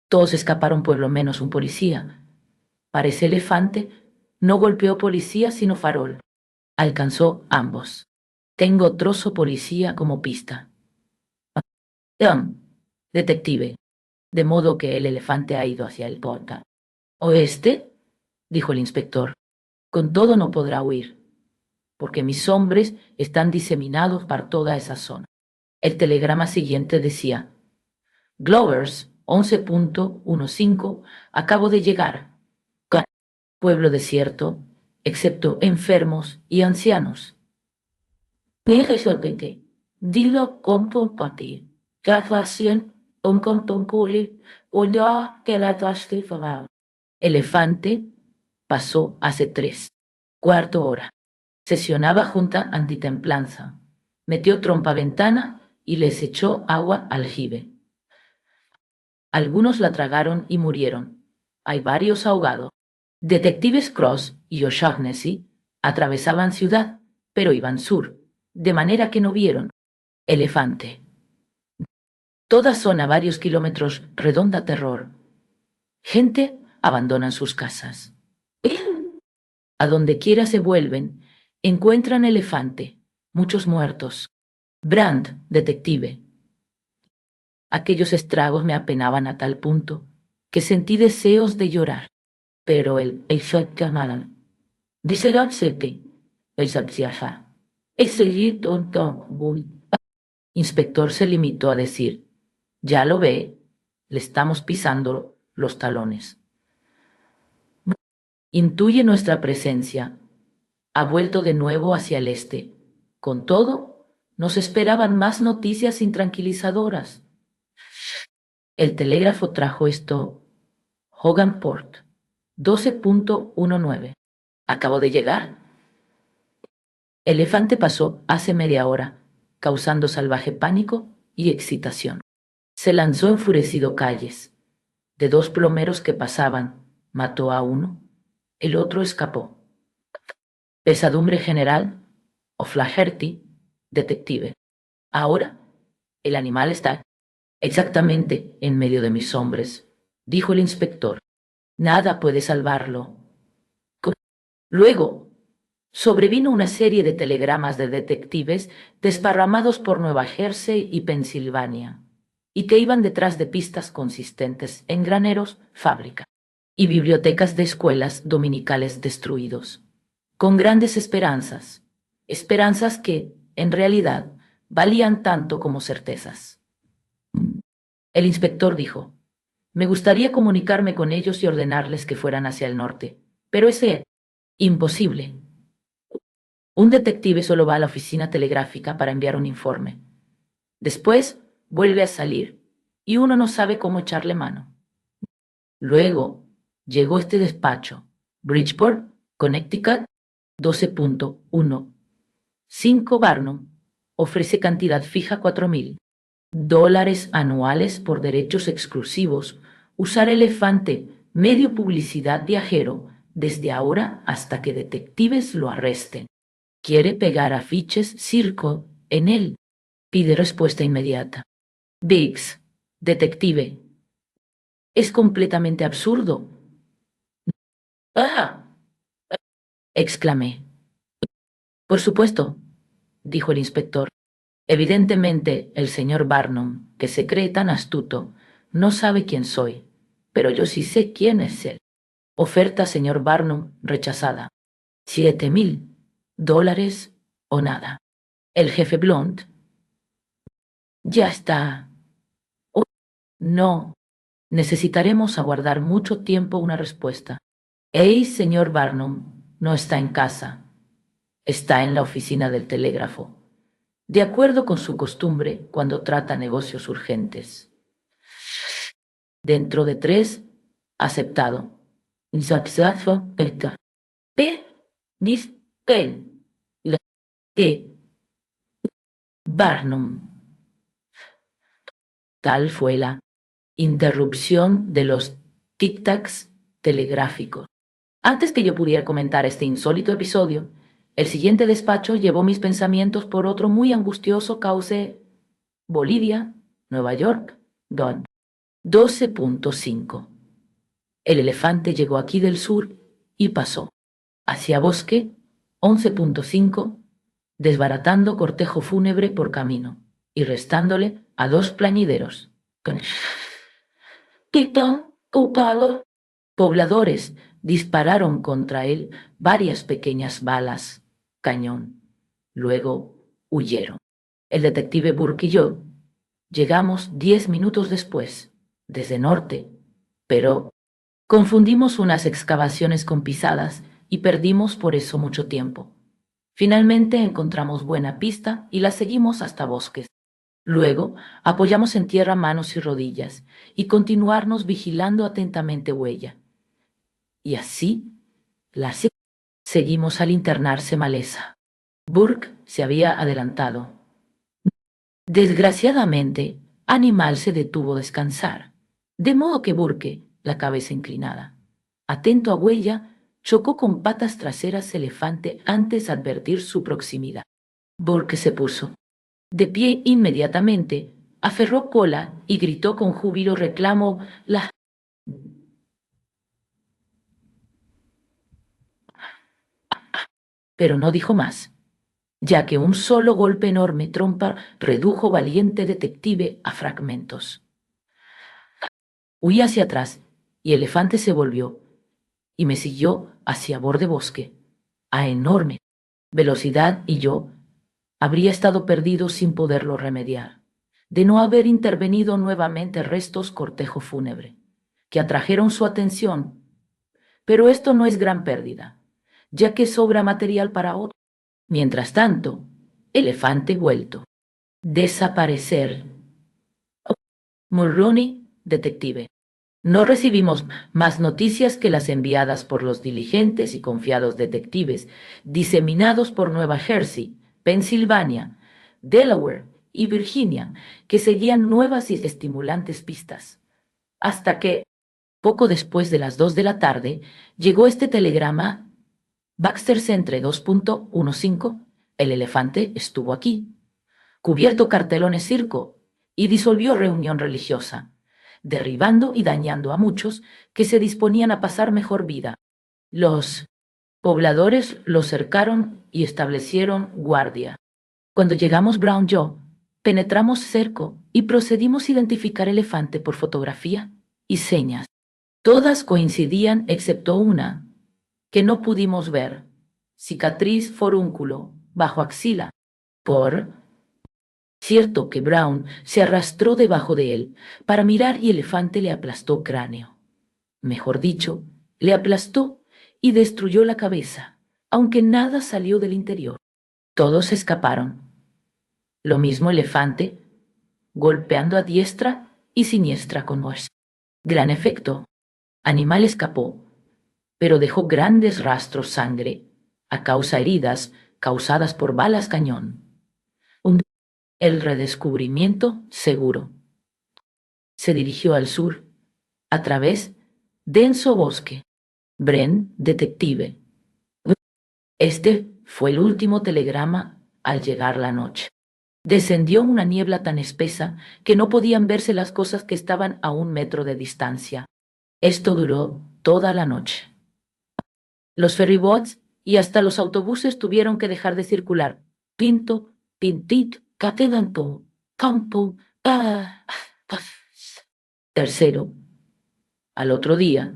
Todos escaparon por lo menos un policía. Parece elefante. No golpeó policía sino farol. Alcanzó ambos. Tengo trozo policía como pista. Detective. De modo que el elefante ha ido hacia el portal oeste, dijo el inspector. Con todo no podrá huir, porque mis hombres están diseminados por toda esa zona. El telegrama siguiente decía: Glovers, 11.15, acabo de llegar. Pueblo desierto, excepto enfermos y ancianos. Dilo con compati. Graduación, un contonculi, una que la transcribirá. Elefante pasó hace 3/4 hora. Sesionaba junta antitemplanza. Metió trompa ventana y les echó agua aljibe. Algunos la tragaron y murieron. Hay varios ahogados. Detectives Cross y O'Shaughnessy atravesaban ciudad, pero iban sur, de manera que no vieron elefante. Toda zona varios kilómetros redonda terror. Gente abandonan sus casas. A donde quiera se vuelven, encuentran elefante, muchos muertos. Brand, detective. Aquellos estragos me apenaban a tal punto que sentí deseos de llorar. Pero el canal dice el sabziaja. Ese tonto bull. Inspector se limitó a decir: ya lo ve, le estamos pisando los talones. Intuye nuestra presencia. Ha vuelto de nuevo hacia el este. Con todo, nos esperaban más noticias intranquilizadoras. El telégrafo trajo esto: Hoganport, 12.19. Acabo de llegar. Elefante pasó hace media hora, causando salvaje pánico y excitación. Se lanzó enfurecido calles. De 2 plomeros que pasaban, mató a uno. El otro escapó. Pesadumbre general, O'Flaherty, detective. Ahora, el animal está exactamente en medio de mis hombres, dijo el inspector. Nada puede salvarlo. Luego, sobrevino una serie de telegramas de detectives desparramados por Nueva Jersey y Pensilvania, y que iban detrás de pistas consistentes en graneros, fábricas y bibliotecas de escuelas dominicales destruidos, con grandes esperanzas, esperanzas que, en realidad, valían tanto como certezas. El inspector dijo: me gustaría comunicarme con ellos y ordenarles que fueran hacia el norte, pero es imposible. Un detective solo va a la oficina telegráfica para enviar un informe. Después vuelve a salir y uno no sabe cómo echarle mano. Luego llegó este despacho, Bridgeport, Connecticut, 12.1. 5 Barnum ofrece cantidad fija $4,000 anuales por derechos exclusivos. Usar elefante, medio publicidad viajero, desde ahora hasta que detectives lo arresten. Quiere pegar afiches circo en él. Pide respuesta inmediata. Biggs, detective. Es completamente absurdo. ¡Ah! Exclamé. Por supuesto, dijo el inspector. Evidentemente, el señor Barnum, que se cree tan astuto, no sabe quién soy, pero yo sí sé quién es él. Oferta, señor Barnum, rechazada. $7,000 o nada. El jefe Blunt. Ya está. Oh, no. Necesitaremos aguardar mucho tiempo una respuesta. Señor Barnum, no está en casa. Está en la oficina del telégrafo, de acuerdo con su costumbre cuando trata negocios urgentes. Dentro de 3, aceptado. P. Niskel. E. Barnum. Tal fue la interrupción de los tic-tacs telegráficos. Antes que yo pudiera comentar este insólito episodio, el siguiente despacho llevó mis pensamientos por otro muy angustioso cauce. Bolivia, Nueva York, Don. 12.5. El elefante llegó aquí del sur y pasó. Hacia bosque, 11.5, desbaratando cortejo fúnebre por camino y restándole a 2 plañideros. Titán, ocupado. Pobladores dispararon contra él varias pequeñas balas, cañón. Luego huyeron. El detective Burke y yo llegamos 10 minutos después, desde norte, pero confundimos unas excavaciones con pisadas y perdimos por eso mucho tiempo. Finalmente encontramos buena pista y la seguimos hasta bosques. Luego apoyamos en tierra manos y rodillas y continuarnos vigilando atentamente huella. Y así seguimos al internarse maleza. Burke se había adelantado. Desgraciadamente, Animal se detuvo a descansar, de modo que Burke, la cabeza inclinada, atento a huella, chocó con patas traseras elefante antes de advertir su proximidad. Burke se puso de pie inmediatamente, aferró cola y gritó con júbilo reclamo la... Pero no dijo más, ya que un solo golpe enorme trompa redujo valiente detective a fragmentos. Huí hacia atrás y Elefante se volvió y me siguió hacia borde bosque, a enorme velocidad, y yo habría estado perdido sin poderlo remediar, de no haber intervenido nuevamente restos cortejo fúnebre, que atrajeron su atención. Pero esto no es gran pérdida, ya que sobra material para otro. Mientras tanto, Elefante vuelto. Desaparecer. Mulroney, detective. No recibimos más noticias que las enviadas por los diligentes y confiados detectives diseminados por Nueva Jersey, Pensilvania, Delaware y Virginia, que seguían nuevas y estimulantes pistas. Hasta que, poco después de las 2 de la tarde, llegó este telegrama: Baxter Centre 2.15, el elefante estuvo aquí, cubierto cartelones circo, y disolvió reunión religiosa, derribando y dañando a muchos que se disponían a pasar mejor vida. Los pobladores lo cercaron y establecieron guardia. Cuando llegamos Brown y yo, penetramos cerco y procedimos a identificar elefante por fotografía y señas. Todas coincidían excepto una, que no pudimos ver: cicatriz forúnculo bajo axila. Por cierto que Brown se arrastró debajo de él para mirar y Elefante le aplastó cráneo. Mejor dicho, le aplastó y destruyó la cabeza, aunque nada salió del interior. Todos escaparon. Lo mismo Elefante, golpeando a diestra y siniestra con Mosh. Gran efecto. Animal escapó, pero dejó grandes rastros sangre a causa heridas causadas por balas cañón. El redescubrimiento seguro. Se dirigió al sur, a través denso bosque. Bren, detective. Este fue el último telegrama al llegar la noche. Descendió una niebla tan espesa que no podían verse las cosas que estaban a 1 metro de distancia. Esto duró toda la noche. Los ferryboats y hasta los autobuses tuvieron que dejar de circular. Pinto, pintit, catedanto, campo, Tercero, al otro día,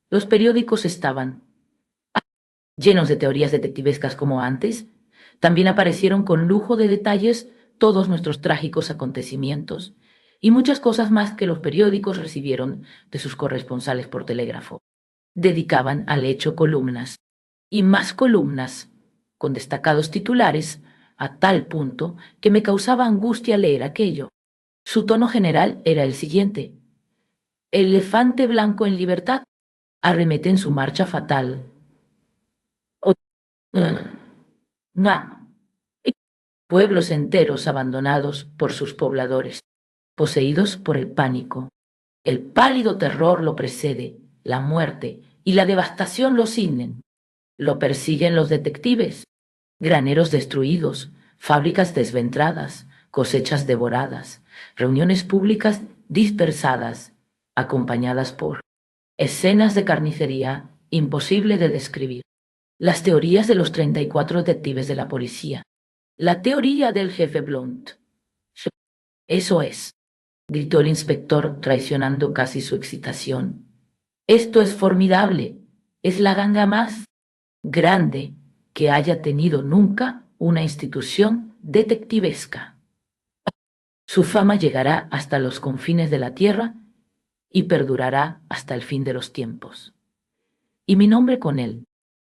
los periódicos estaban llenos de teorías detectivescas como antes. También aparecieron con lujo de detalles todos nuestros trágicos acontecimientos y muchas cosas más que los periódicos recibieron de sus corresponsales por telégrafo. Dedicaban al hecho columnas y más columnas, con destacados titulares, a tal punto que me causaba angustia leer aquello. Su tono general era el siguiente: el elefante blanco en libertad arremete en su marcha fatal. O- no. Pueblos enteros abandonados por sus pobladores, poseídos por el pánico. El pálido terror lo precede, la muerte y la devastación lo signen. Lo persiguen los detectives, graneros destruidos, fábricas desventradas, cosechas devoradas, reuniones públicas dispersadas, acompañadas por escenas de carnicería imposible de describir. Las teorías de los 34 detectives de la policía. La teoría del jefe Blunt. Eso es, gritó el inspector, traicionando casi su excitación. Esto es formidable. Es la ganga más grande que haya tenido nunca una institución detectivesca. Su fama llegará hasta los confines de la tierra y perdurará hasta el fin de los tiempos. Y mi nombre con él.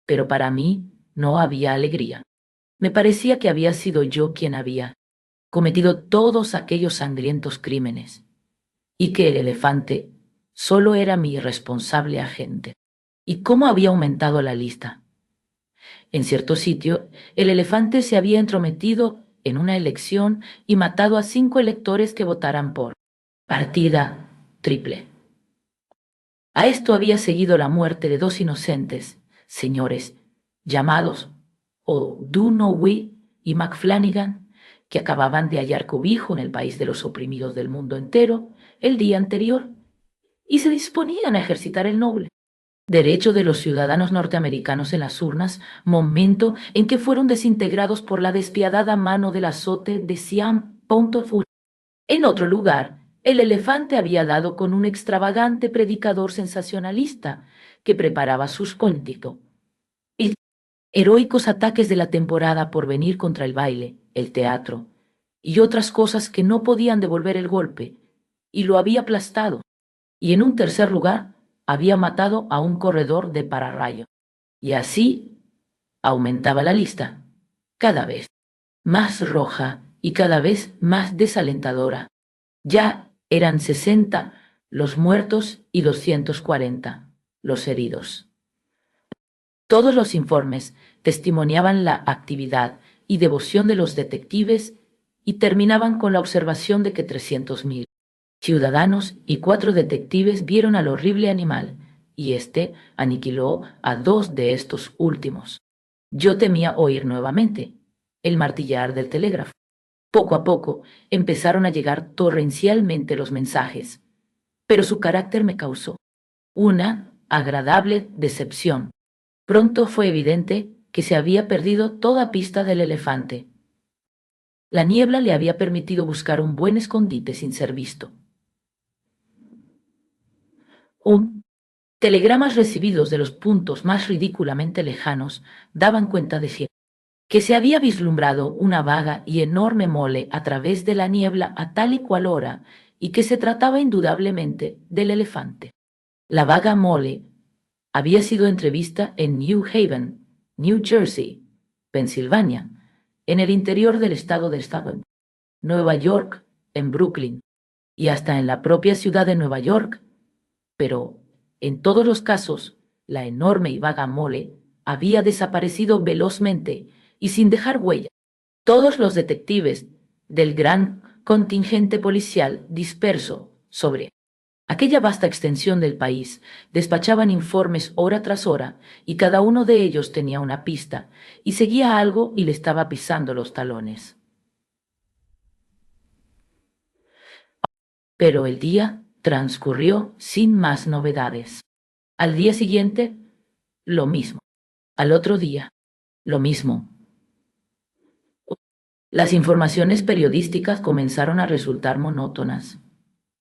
Pero para mí no había alegría. Me parecía que había sido yo quien había cometido todos aquellos sangrientos crímenes, y que el elefante solo era mi irresponsable agente. ¿Y cómo había aumentado la lista? En cierto sitio, el elefante se había entrometido en una elección y matado a 5 electores que votaran por partida triple. A esto había seguido la muerte de 2 inocentes señores llamados O'Donoghue y McFlanagan, que acababan de hallar cobijo en el país de los oprimidos del mundo entero el día anterior y se disponían a ejercitar el noble derecho de los ciudadanos norteamericanos en las urnas, momento en que fueron desintegrados por la despiadada mano del azote de Siam Pontofu. En otro lugar, el elefante había dado con un extravagante predicador sensacionalista que preparaba sus cónticos y heroicos ataques de la temporada por venir contra el baile, el teatro y otras cosas que no podían devolver el golpe, y lo había aplastado. Y en un tercer lugar, había matado a un corredor de pararrayo. Y así aumentaba la lista, cada vez más roja y cada vez más desalentadora. Ya eran 60 los muertos y 240 los heridos. Todos los informes testimoniaban la actividad y devoción de los detectives y terminaban con la observación de que 300.000 ciudadanos y 4 detectives vieron al horrible animal, y éste aniquiló a 2 de estos últimos. Yo temía oír nuevamente el martillar del telégrafo. Poco a poco empezaron a llegar torrencialmente los mensajes, pero su carácter me causó una agradable decepción. Pronto fue evidente que se había perdido toda pista del elefante. La niebla le había permitido buscar un buen escondite sin ser visto. Telegramas recibidos de los puntos más ridículamente lejanos daban cuenta de que se había vislumbrado una vaga y enorme mole a través de la niebla a tal y cual hora, y que se trataba indudablemente del elefante. La vaga mole había sido entrevista en New Haven, New Jersey, Pensilvania, en el interior del estado de Staten, Nueva York, en Brooklyn, y hasta en la propia ciudad de Nueva York, pero en todos los casos, la enorme y vaga mole había desaparecido velozmente y sin dejar huella. Todos los detectives del gran contingente policial disperso sobre aquella vasta extensión del país despachaban informes hora tras hora, y cada uno de ellos tenía una pista y seguía algo y le estaba pisando los talones. Pero el día transcurrió sin más novedades. Al día siguiente, lo mismo. Al otro día, lo mismo. Las informaciones periodísticas comenzaron a resultar monótonas,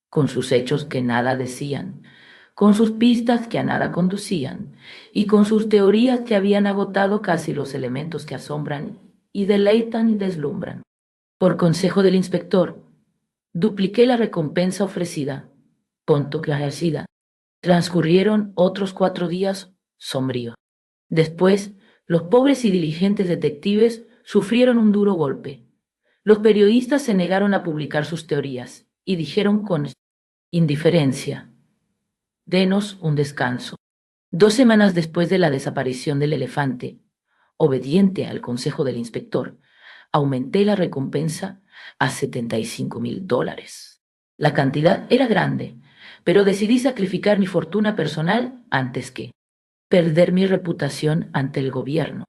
con sus hechos que nada decían, con sus pistas que a nada conducían, y con sus teorías que habían agotado casi los elementos que asombran y deleitan y deslumbran. Por consejo del inspector, dupliqué la recompensa ofrecida, punto que ejercida. Transcurrieron otros 4 días sombríos. Después Los pobres y diligentes detectives sufrieron un duro golpe. Los periodistas se negaron a publicar sus teorías y dijeron con indiferencia: «Denos un descanso». 2 semanas después de la desaparición del elefante, obediente al consejo del inspector, aumenté la recompensa a $75,000. La cantidad era grande, pero decidí sacrificar mi fortuna personal antes que perder mi reputación ante el gobierno.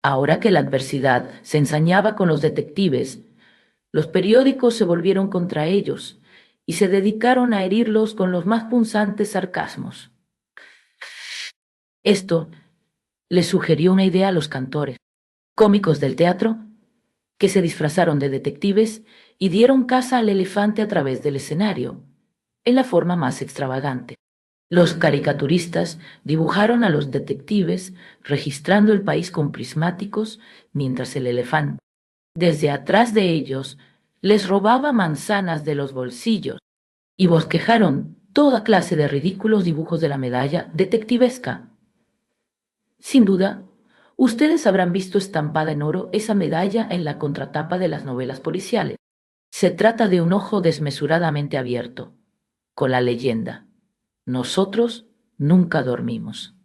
Ahora que la adversidad se ensañaba con los detectives, los periódicos se volvieron contra ellos y se dedicaron a herirlos con los más punzantes sarcasmos. Esto les sugirió una idea a los cantores, cómicos del teatro, que se disfrazaron de detectives y dieron caza al elefante a través del escenario, en la forma más extravagante. Los caricaturistas dibujaron a los detectives registrando el país con prismáticos, mientras el elefante, desde atrás de ellos, les robaba manzanas de los bolsillos, y bosquejaron toda clase de ridículos dibujos de la medalla detectivesca. Sin duda, ustedes habrán visto estampada en oro esa medalla en la contratapa de las novelas policiales. Se trata de un ojo desmesuradamente abierto, con la leyenda: «Nosotros nunca dormimos».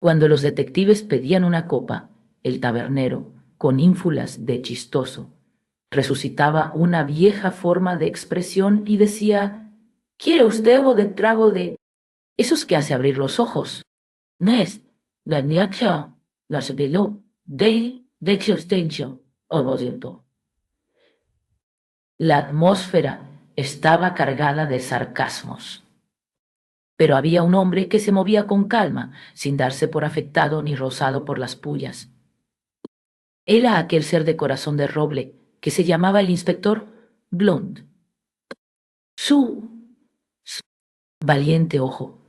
Cuando los detectives pedían una copa, el tabernero, con ínfulas de chistoso, resucitaba una vieja forma de expresión y decía: «¿Quiere usted o de trago de esos que hace abrir los ojos? No es la niacha, la sebelo, de existencia, o lo siento». La atmósfera estaba cargada de sarcasmos. Pero había un hombre que se movía con calma, sin darse por afectado ni rozado por las pullas. Era aquel ser de corazón de roble que se llamaba el inspector Blunt. Su valiente ojo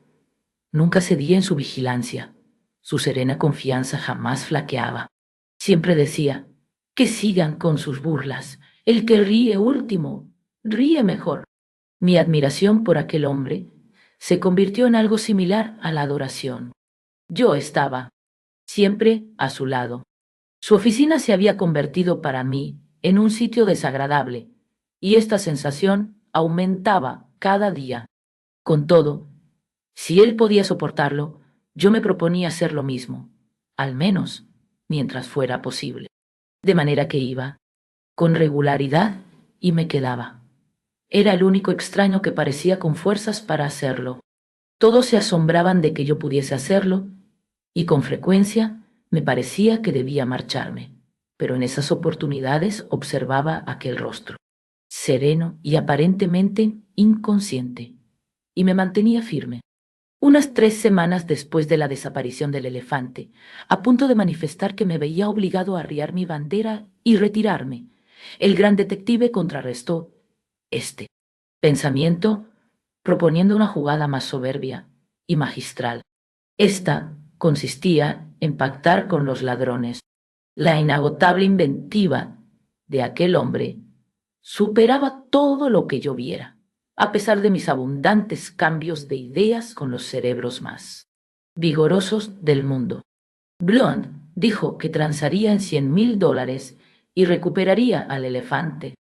nunca cedía en su vigilancia. Su serena confianza jamás flaqueaba. Siempre decía: «Que sigan con sus burlas. El que ríe último, ríe mejor». Mi admiración por aquel hombre se convirtió en algo similar a la adoración. Yo estaba siempre a su lado. Su oficina se había convertido para mí en un sitio desagradable, y esta sensación aumentaba cada día. Con todo, si él podía soportarlo, yo me proponía hacer lo mismo, al menos mientras fuera posible. De manera que iba con regularidad y me quedaba. Era el único extraño que parecía con fuerzas para hacerlo. Todos se asombraban de que yo pudiese hacerlo, y con frecuencia me parecía que debía marcharme. Pero en esas oportunidades observaba aquel rostro, sereno y aparentemente inconsciente, y me mantenía firme. Unas 3 semanas después de la desaparición del elefante, a punto de manifestar que me veía obligado a arriar mi bandera y retirarme, el gran detective contrarrestó este pensamiento proponiendo una jugada más soberbia y magistral. Esta consistía en pactar con los ladrones. La inagotable inventiva de aquel hombre superaba todo lo que yo viera, a pesar de mis abundantes cambios de ideas con los cerebros más vigorosos del mundo. Blunt dijo que transaría en $100,000 y recuperaría al elefante.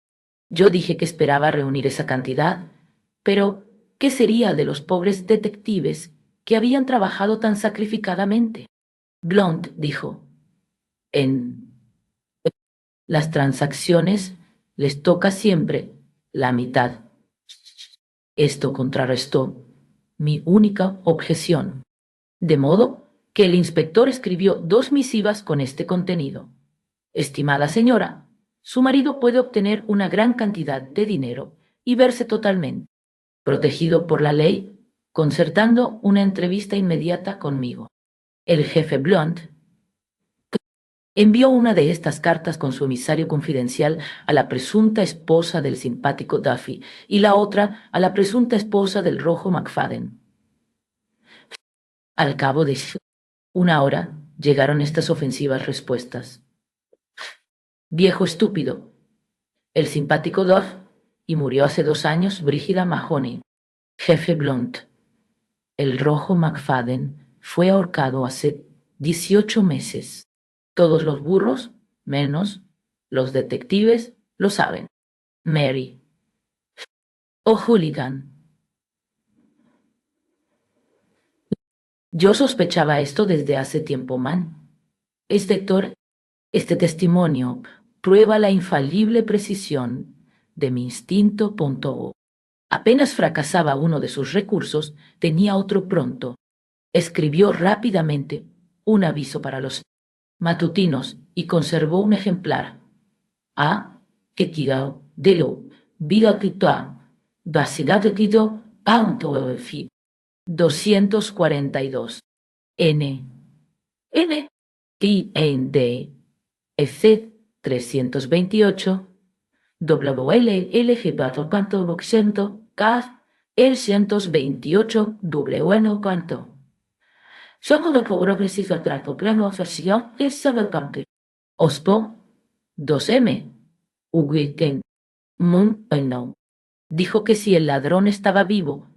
Yo dije que esperaba reunir esa cantidad, pero ¿qué sería de los pobres detectives que habían trabajado tan sacrificadamente? Blunt dijo: «En las transacciones les toca siempre la mitad». Esto contrarrestó mi única objeción, de modo que el inspector escribió 2 misivas con este contenido: «Estimada señora, su marido puede obtener una gran cantidad de dinero y verse totalmente protegido por la ley, concertando una entrevista inmediata conmigo». El jefe Blunt envió una de estas cartas con su emisario confidencial a la presunta esposa del simpático Duffy y la otra a la presunta esposa del rojo McFadden. Al cabo de una hora llegaron estas ofensivas respuestas: «Viejo estúpido, el simpático Duff, y murió hace 2 años Brígida Mahoney». Jefe Blunt: «El rojo McFadden fue ahorcado hace 18 meses. Todos los burros, menos los detectives, lo saben. Mary. Oh, hooligan. Yo sospechaba esto desde hace tiempo, man. Este testimonio prueba la infalible precisión de mi instinto. Apenas fracasaba uno de sus recursos, tenía otro pronto. Escribió rápidamente un aviso para los matutinos y conservó un ejemplar. A que quedó de lo vida quitoa, vacidad quito, panto fi. 242. N. N. I. N. D. F. 328. WL. LG. Pato. Canto. Boxento. K. El 128. W. Canto. Somos de progresivo trato. Plano. Versión. El saber cante. Ospo. 2M. Uguiken. Moon. No. Dijo que si el ladrón estaba vivo,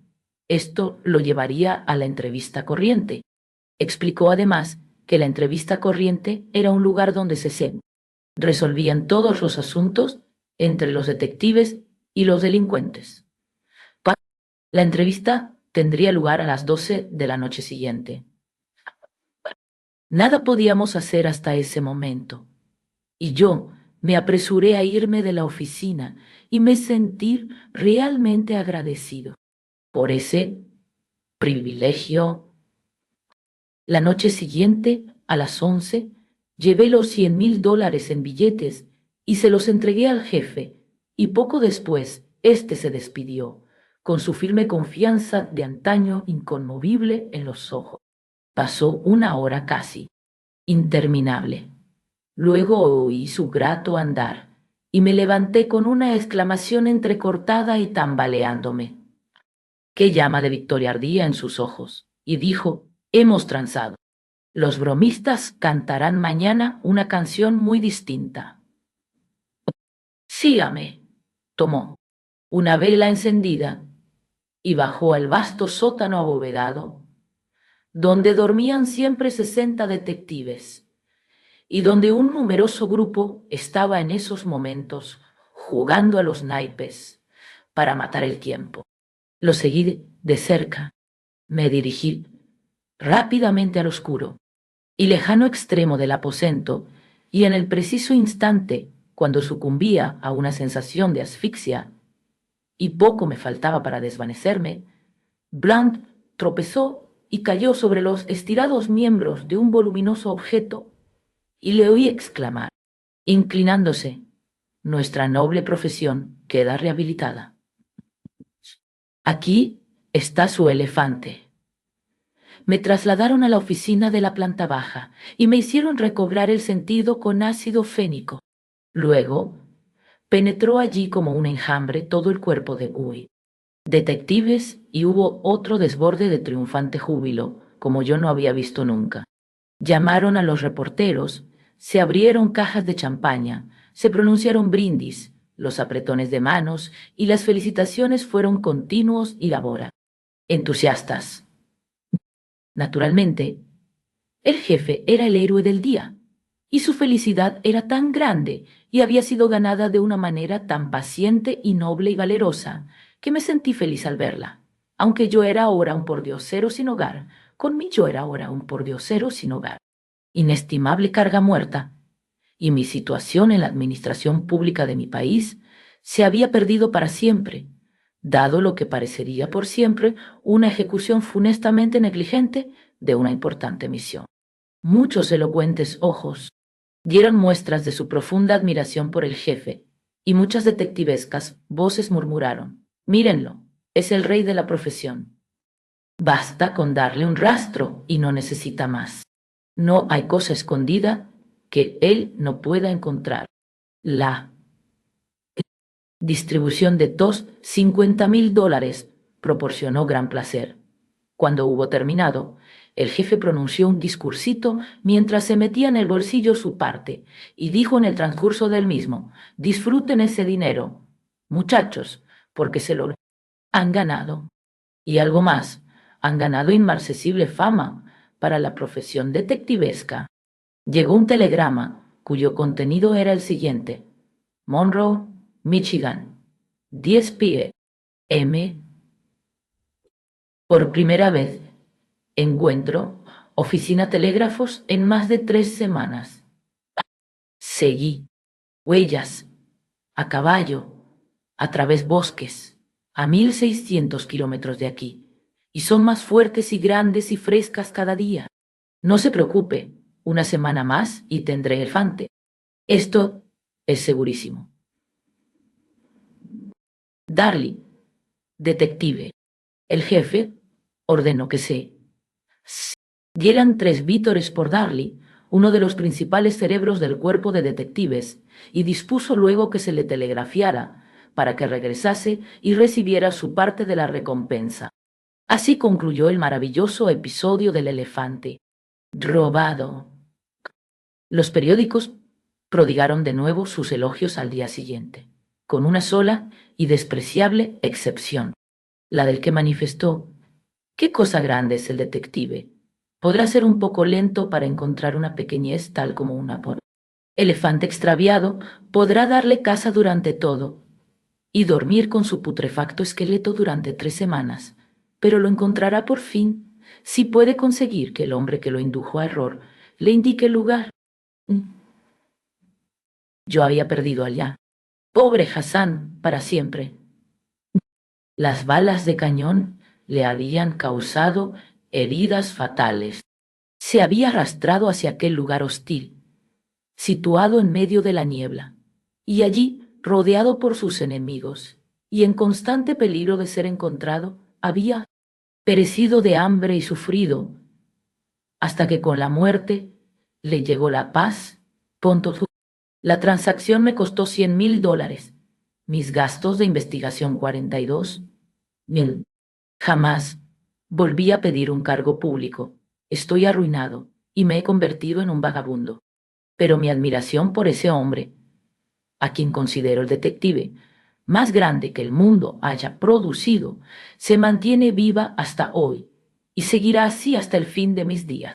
esto lo llevaría a la entrevista corriente. Explicó además que la entrevista corriente era un lugar donde se resolvían todos los asuntos entre los detectives y los delincuentes. La entrevista tendría lugar a las 12 de la noche siguiente. Nada podíamos hacer hasta ese momento, y yo me apresuré a irme de la oficina y me sentí realmente agradecido por ese privilegio. La noche siguiente, a las 11, llevé los $100,000 en billetes y se los entregué al jefe, y poco después éste se despidió, con su firme confianza de antaño inconmovible en los ojos. Pasó una hora casi, interminable. Luego oí su grato andar, y me levanté con una exclamación entrecortada y tambaleándome. Qué llama de victoria ardía en sus ojos, y dijo: hemos transado. Los bromistas cantarán mañana una canción muy distinta. Sígame. Tomó una vela encendida y bajó al vasto sótano abovedado, donde dormían siempre 60 detectives, y donde un numeroso grupo estaba en esos momentos jugando a los naipes para matar el tiempo. Lo seguí de cerca, me dirigí rápidamente al oscuro y lejano extremo del aposento, y en el preciso instante, cuando sucumbía a una sensación de asfixia, y poco me faltaba para desvanecerme, Blunt tropezó y cayó sobre los estirados miembros de un voluminoso objeto, y le oí exclamar, inclinándose: nuestra noble profesión queda rehabilitada. Aquí está su elefante. Me trasladaron a la oficina de la planta baja y me hicieron recobrar el sentido con ácido fénico. Luego, penetró allí como un enjambre todo el cuerpo de Guy. Detectives, y hubo otro desborde de triunfante júbilo, como yo no había visto nunca. Llamaron a los reporteros, se abrieron cajas de champaña, se pronunciaron brindis, los apretones de manos y las felicitaciones fueron continuos y labora. Entusiastas. Naturalmente, el jefe era el héroe del día, y su felicidad era tan grande y había sido ganada de una manera tan paciente y noble y valerosa, que me sentí feliz al verla. Aunque yo era ahora un pordiosero sin hogar, yo era ahora un pordiosero sin hogar, inestimable carga muerta, y mi situación en la administración pública de mi país se había perdido para siempre, dado lo que parecería por siempre una ejecución funestamente negligente de una importante misión. Muchos elocuentes ojos dieron muestras de su profunda admiración por el jefe, y muchas detectivescas voces murmuraron: mírenlo, es el rey de la profesión. Basta con darle un rastro y no necesita más. No hay cosa escondida que él no pueda encontrar. La distribución de $50,000 proporcionó gran placer. Cuando hubo terminado, el jefe pronunció un discursito mientras se metía en el bolsillo su parte, y dijo en el transcurso del mismo: disfruten ese dinero, muchachos, porque se lo han ganado. Y algo más, han ganado inmarcesible fama, para la profesión detectivesca. Llegó un telegrama cuyo contenido era el siguiente: Monroe, Michigan, 10 p.m. Por primera vez encuentro oficina telégrafos en más de 3 semanas. Seguí huellas a caballo a través bosques a 1600 kilómetros de aquí, y son más fuertes y grandes y frescas cada día. No se preocupe, una semana más y tendré elefante. Esto es segurísimo. Darly, detective. El jefe ordenó que se dieran 3 vítores por Darly, uno de los principales cerebros del cuerpo de detectives, y dispuso luego que se le telegrafiara para que regresase y recibiera su parte de la recompensa. Así concluyó el maravilloso episodio del elefante robado. Los periódicos prodigaron de nuevo sus elogios al día siguiente, con una sola y despreciable excepción, la del que manifestó: «Qué cosa grande es el detective. Podrá ser un poco lento para encontrar una pequeñez tal como una elefante extraviado, podrá darle caza durante todo y dormir con su putrefacto esqueleto durante 3 semanas, pero lo encontrará por fin si puede conseguir que el hombre que lo indujo a error le indique el lugar». Yo había perdido allá. Pobre Hassan, para siempre. Las balas de cañón le habían causado heridas fatales. Se había arrastrado hacia aquel lugar hostil, situado en medio de la niebla, y allí, rodeado por sus enemigos, y en constante peligro de ser encontrado, había perecido de hambre y sufrido, hasta que con la muerte le llegó la paz. La transacción me costó $100,000. Mis gastos de investigación 42,000. Jamás volví a pedir un cargo público. Estoy arruinado y me he convertido en un vagabundo. Pero mi admiración por ese hombre, a quien considero el detective más grande que el mundo haya producido, se mantiene viva hasta hoy y seguirá así hasta el fin de mis días.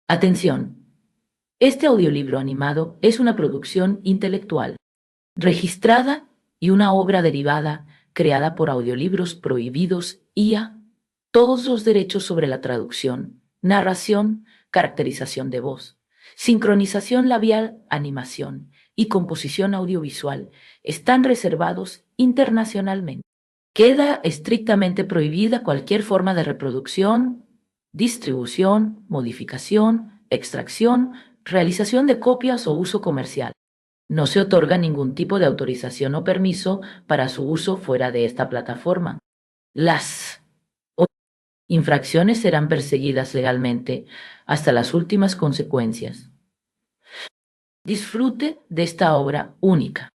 Atención. Este audiolibro animado es una producción intelectual, registrada y una obra derivada creada por Audiolibros Prohibidos IA. Todos los derechos sobre la traducción, narración, caracterización de voz, sincronización labial, animación y composición audiovisual están reservados internacionalmente. Queda estrictamente prohibida cualquier forma de reproducción, distribución, modificación, extracción, realización de copias o uso comercial. No se otorga ningún tipo de autorización o permiso para su uso fuera de esta plataforma. Las infracciones serán perseguidas legalmente hasta las últimas consecuencias. Disfrute de esta obra única.